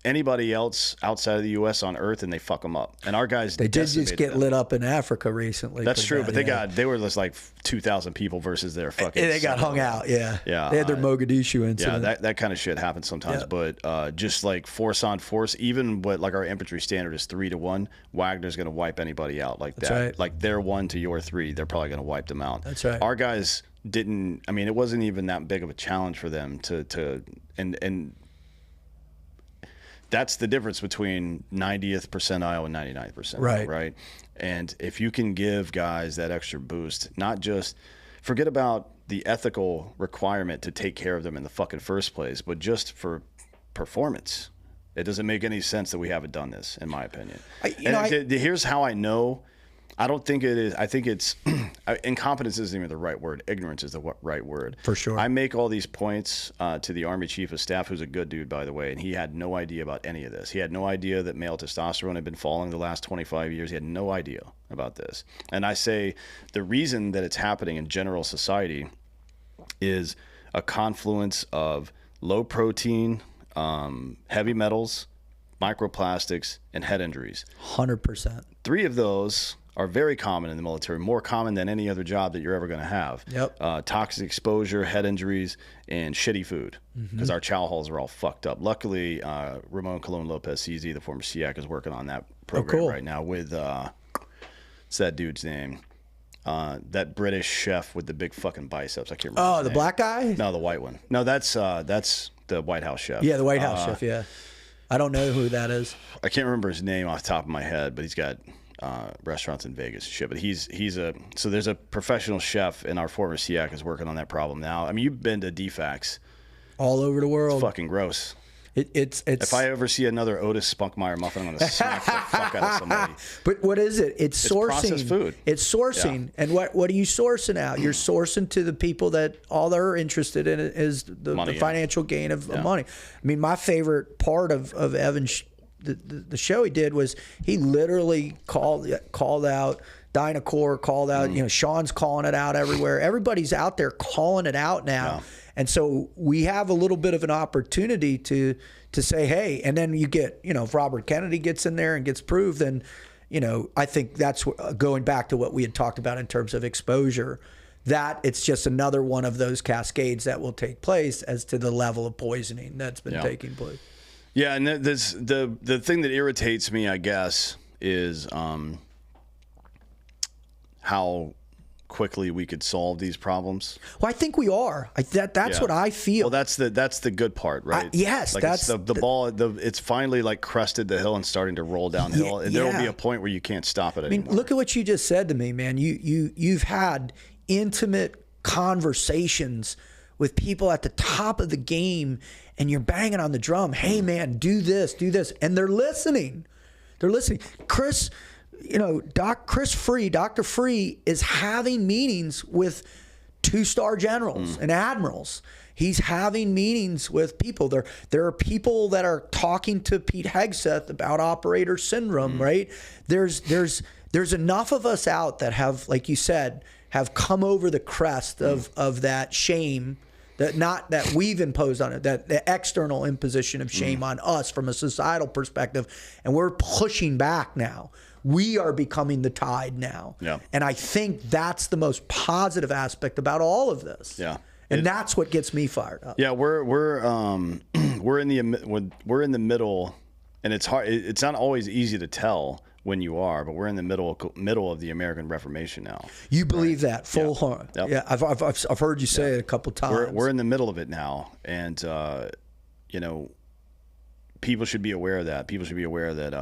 anybody else outside of the U.S. on Earth, and they fuck them up. And our guys, they did just get lit up in Africa recently. That's true, but they were just like 2,000 people versus their fucking. They got hung out, yeah. They had their Mogadishu incident. Yeah, that kind of shit happens sometimes. Yeah. But just like force on force, even what our infantry standard is 3-1, Wagner's going to wipe anybody out like that. Right. Like their 1 to your 3, they're probably going to wipe them out. That's right. Our guys didn't. I mean, it wasn't even that big of a challenge for them to and. That's the difference between 90th percentile and 99th percentile, right? And if you can give guys that extra boost, not just forget about the ethical requirement to take care of them in the fucking first place, but just for performance. It doesn't make any sense that we haven't done this, in my opinion. Here's how I know. I don't think it is. I think it's incompetence isn't even the right word. Ignorance is the right word. For sure. I make all these points to the Army Chief of Staff, who's a good dude, by the way, and he had no idea about any of this. He had no idea that male testosterone had been falling the last 25 years. He had no idea about this. And I say the reason that it's happening in general society is a confluence of low protein, heavy metals, microplastics, and head injuries. 100%. 3 of those are very common in the military, more common than any other job that you're ever going to have. Yep. Toxic exposure, head injuries, and shitty food, because our chow halls are all fucked up. Luckily, Ramon Colon Lopez CZ, the former SEAC, is working on that program right now with, what's that dude's name? That British chef with the big fucking biceps. I can't remember. Oh, the black guy? No, the white one. No, that's the White House chef. Yeah, the White House chef, yeah. I don't know who that is. I can't remember his name off the top of my head, but he's got restaurants in Vegas and shit. But so there's a professional chef in our former SEAC is working on that problem now. I mean, you've been to DFACs. All over the world. It's fucking gross. It's if I ever see another Otis Spunkmeyer muffin, I'm going to smack the fuck out of somebody. But what is it? It's sourcing. Processed food. It's sourcing. Yeah. And what are you sourcing out? You're sourcing to the people that all they're interested in is the financial gain of money. I mean, my favorite part of Evan's the show he did was he literally called out Dynacor, called out, Sean's calling it out everywhere. Everybody's out there calling it out now. Yeah. And so we have a little bit of an opportunity to say, hey, and then you get, if Robert Kennedy gets in there and gets proved, then, I think that's going back to what we had talked about in terms of exposure, that it's just another one of those cascades that will take place as to the level of poisoning that's been taking place. Yeah, and the thing that irritates me, I guess, is how quickly we could solve these problems. Well, I think we are. That's what I feel. Well, that's the good part, right? Yes, that's the ball. It's finally crested the hill and starting to roll downhill, and there will be a point where you can't stop it anymore. I mean, look at what you just said to me, man. You've had intimate conversations with people at the top of the game, and you're banging on the drum. Hey, man, do this, and they're listening. Chris. Dr. Free is having meetings with 2-star generals and admirals. He's having meetings with people. There are people that are talking to Pete Hegseth about operator syndrome, right? There's enough of us out that have, like you said, have come over the crest of that shame that we've imposed on it, that the external imposition of shame on us from a societal perspective, and we're pushing back now. We are becoming the tide now. Yeah. And I think that's the most positive aspect about all of this. Yeah. And that's what gets me fired up. Yeah, we're in the middle, and it's hard. It's not always easy to tell when you are, but we're in the middle of the American Reformation now. You believe that full heart? Yep. Yeah, I've heard you say it a couple times. We're in the middle of it now, and you know, people should be aware of that. People should be aware that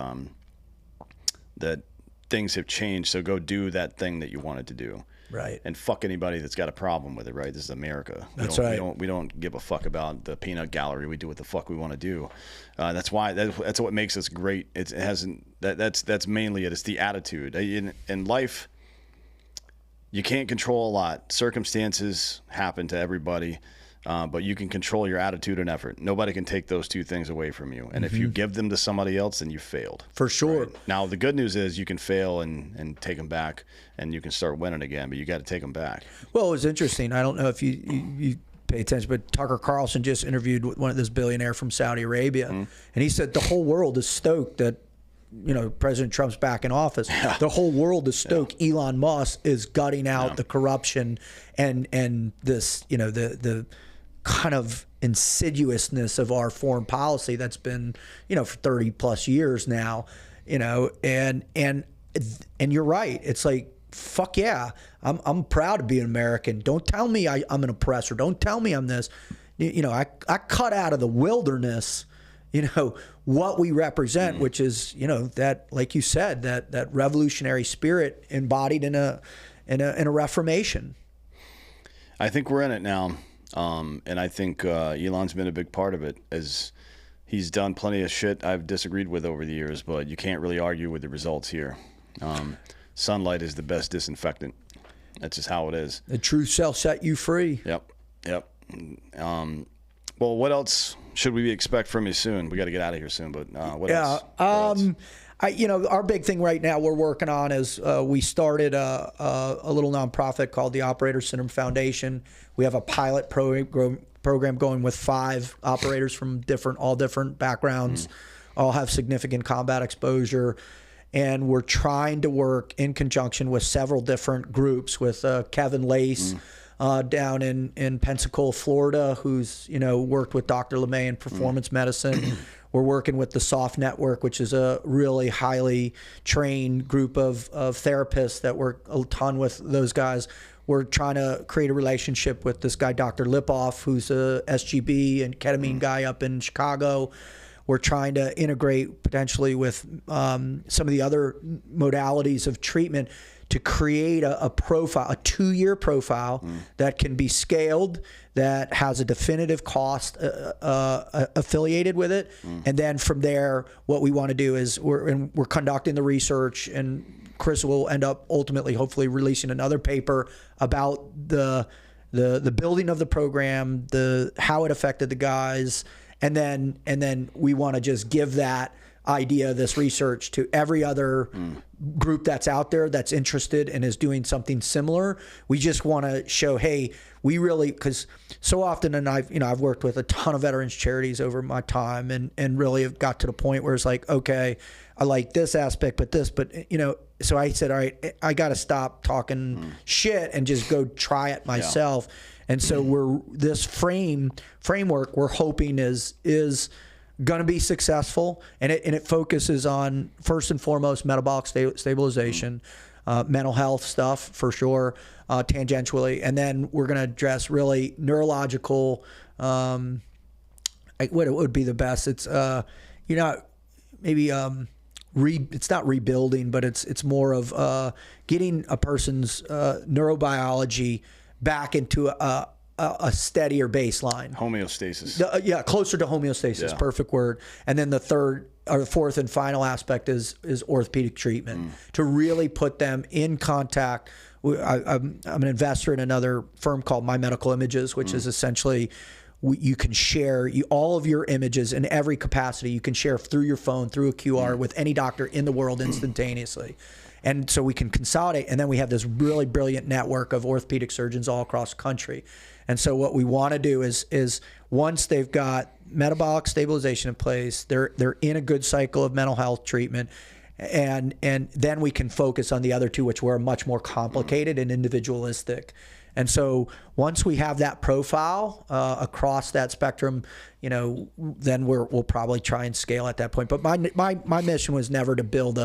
that things have changed. So go do that thing that you wanted to do. Right. And fuck anybody that's got a problem with it, right? This is America. That's right. We don't give a fuck about the peanut gallery. We do what the fuck we want to do. That's why that's what makes us great. It hasn't that's mainly it. It's the attitude. In life, you can't control a lot. Circumstances happen to everybody, but you can control your attitude and effort. Nobody can take those two things away from you. And if you give them to somebody else, then you failed. For sure. Right? Now, the good news is you can fail and take them back, and you can start winning again, but you got to take them back. Well, it was interesting. I don't know if you pay attention, but Tucker Carlson just interviewed one of this billionaire from Saudi Arabia, and he said the whole world is stoked that, you know, President Trump's back in office. Yeah. The whole world is stoked. Yeah. Elon Musk is gutting out the corruption and this, you know, the kind of insidiousness of our foreign policy that's been, you know, for 30 plus years now, you know, and you're right. It's like, fuck yeah, I'm proud to be an American. Don't tell me I'm an oppressor. Don't tell me I'm this. You know, I cut out of the wilderness, you know, what we represent, which is, you know, that, like you said, that revolutionary spirit embodied in a reformation. I think we're in it now. And I think Elon's been a big part of it, as he's done plenty of shit I've disagreed with over the years, but you can't really argue with the results here. Sunlight is the best disinfectant. That's just how it is. The truth shall set you free. Yep. Well, what else should we expect from you soon? We got to get out of here soon, but what else? You know, our big thing right now we're working on is we started a little nonprofit called the Operator Syndrome Foundation. We have a pilot program going with 5 operators from all different backgrounds, all have significant combat exposure. And we're trying to work in conjunction with several different groups, with Kevin Lace down in Pensacola, Florida, who's, you know, worked with Dr. LeMay in performance medicine. We're working with the SOFT Network, which is a really highly trained group of therapists that work a ton with those guys. We're trying to create a relationship with this guy, Dr. Lipoff, who's a SGB and ketamine guy up in Chicago. We're trying to integrate potentially with some of the other modalities of treatment to create a profile, a 2-year profile that can be scaled, that has a definitive cost affiliated with it. And then from there, what we want to do is we're conducting the research, and Chris will end up ultimately, hopefully, releasing another paper about the building of the program, how it affected the guys. And then we want to just give that idea, this research, to every other group that's out there that's interested and is doing something similar. We just want to show, hey, we really, because so often, and I've worked with a ton of veterans charities over my time, and really have got to the point where it's like, okay, I like this aspect, but you know, so I said, all right, I got to stop talking shit and just go try it myself. Yeah. And so this framework we're hoping is going to be successful, and it focuses on, first and foremost, metabolic stabilization, mental health stuff for sure, tangentially, and then we're going to address really neurological. What would be the best? It's you know, maybe it's not rebuilding, but it's more of getting a person's neurobiology back into a steadier baseline. Homeostasis. Closer to homeostasis. Yeah. Perfect word. And then the third or the fourth and final aspect is orthopedic treatment, to really put them in contact. I'm an investor in another firm called My Medical Images, which is essentially, you can share all of your images in every capacity. You can share through your phone, through a QR, with any doctor in the world instantaneously. And so we can consolidate, and then we have this really brilliant network of orthopedic surgeons all across the country. And so what we want to do is once they've got metabolic stabilization in place, they're in a good cycle of mental health treatment, and then we can focus on the other two, which were much more complicated and individualistic. And so once we have that profile across that spectrum, you know, then we'll probably try and scale at that point. But my mission was never to build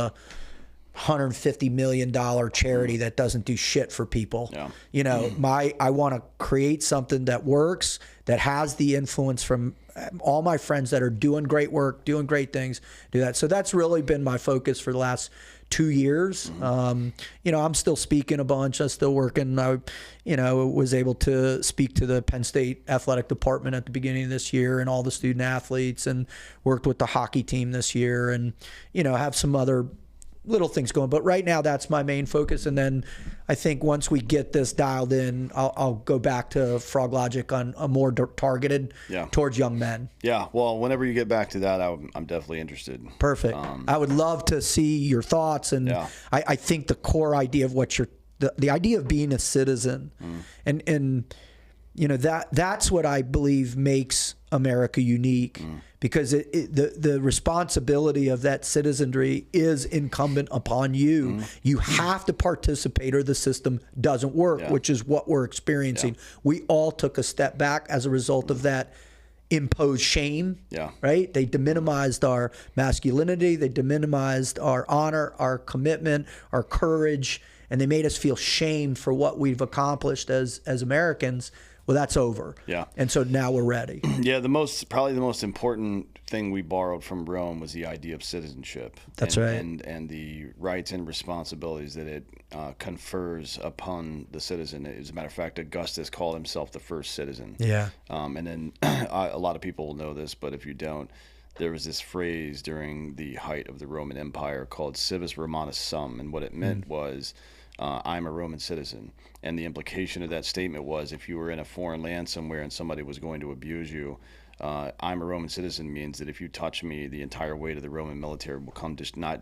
$150 million charity that doesn't do shit for people. Yeah. You know, I want to create something that works, that has the influence from all my friends that are doing great work, doing great things, do that. So that's really been my focus for the last 2 years. You know, I'm still speaking a bunch. I'm still working. I, you know, was able to speak to the Penn State athletic department at the beginning of this year and all the student athletes, and worked with the hockey team this year, and, you know, have some other little things going. But right now, that's my main focus. And then I think once we get this dialed in, I'll go back to Frog Logic on a more targeted towards young men. Yeah. Well, whenever you get back to that, I'm definitely interested. Perfect. I would love to see your thoughts. And I think the core idea of what the idea of being a citizen, and you know, that's what I believe makes America unique, because the responsibility of that citizenry is incumbent upon you. You have to participate or the system doesn't work, which is what we're experiencing. We all took a step back as a result of that imposed shame, right? They deminimized our masculinity, they deminimized our honor, our commitment, our courage, and they made us feel shame for what we've accomplished as Americans. Well, that's over. Yeah. And so now we're ready. Yeah, probably the most important thing we borrowed from Rome was the idea of citizenship. That's right. And the rights and responsibilities that it confers upon the citizen. As a matter of fact, Augustus called himself the first citizen. Yeah. And then a lot of people will know this, but if you don't, there was this phrase during the height of the Roman Empire called civis Romanus sum, and what it meant was, I'm a Roman citizen. And the implication of that statement was, if you were in a foreign land somewhere and somebody was going to abuse you, I'm a Roman citizen means that if you touch me, the entire weight of the Roman military will come, just not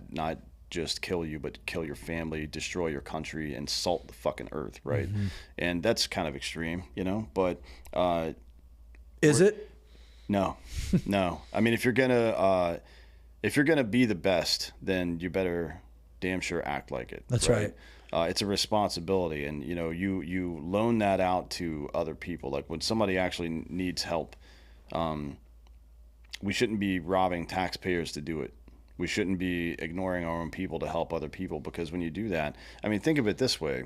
just kill you, but kill your family, destroy your country, and salt the fucking earth, right? And that's kind of extreme, you know, but... Is it? No, no. I mean, if you're gonna be the best, then you better damn sure act like it. That's right. It's a responsibility, and you know, you loan that out to other people. Like when somebody actually needs help, we shouldn't be robbing taxpayers to do it. We shouldn't be ignoring our own people to help other people, because when you do that, I mean, think of it this way.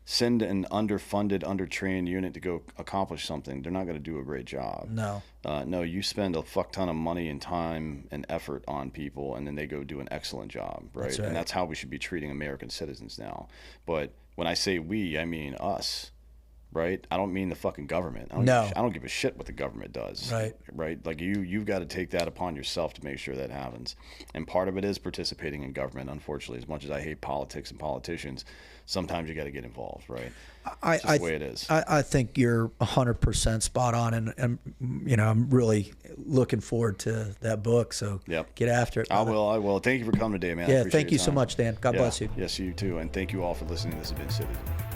Send an underfunded, undertrained unit to go accomplish something. They're not going to do a great job. No. No, you spend a fuck ton of money and time and effort on people, and then they go do an excellent job, right? That's right. And that's how we should be treating American citizens now. But when I say we, I mean us, right? I don't mean the fucking government. I don't give a shit what the government does. Right. Right? Like you've got to take that upon yourself to make sure that happens. And part of it is participating in government, unfortunately. As much as I hate politics and politicians, sometimes you got to get involved, right? It's just the way it is. I think you're 100% spot on, and you know, I'm really looking forward to that book. So get after it. I will. Thank you for coming today, man. Yeah, thank you so much, Dan. God bless you. Yes, you too. And thank you all for listening. This has been Citizen.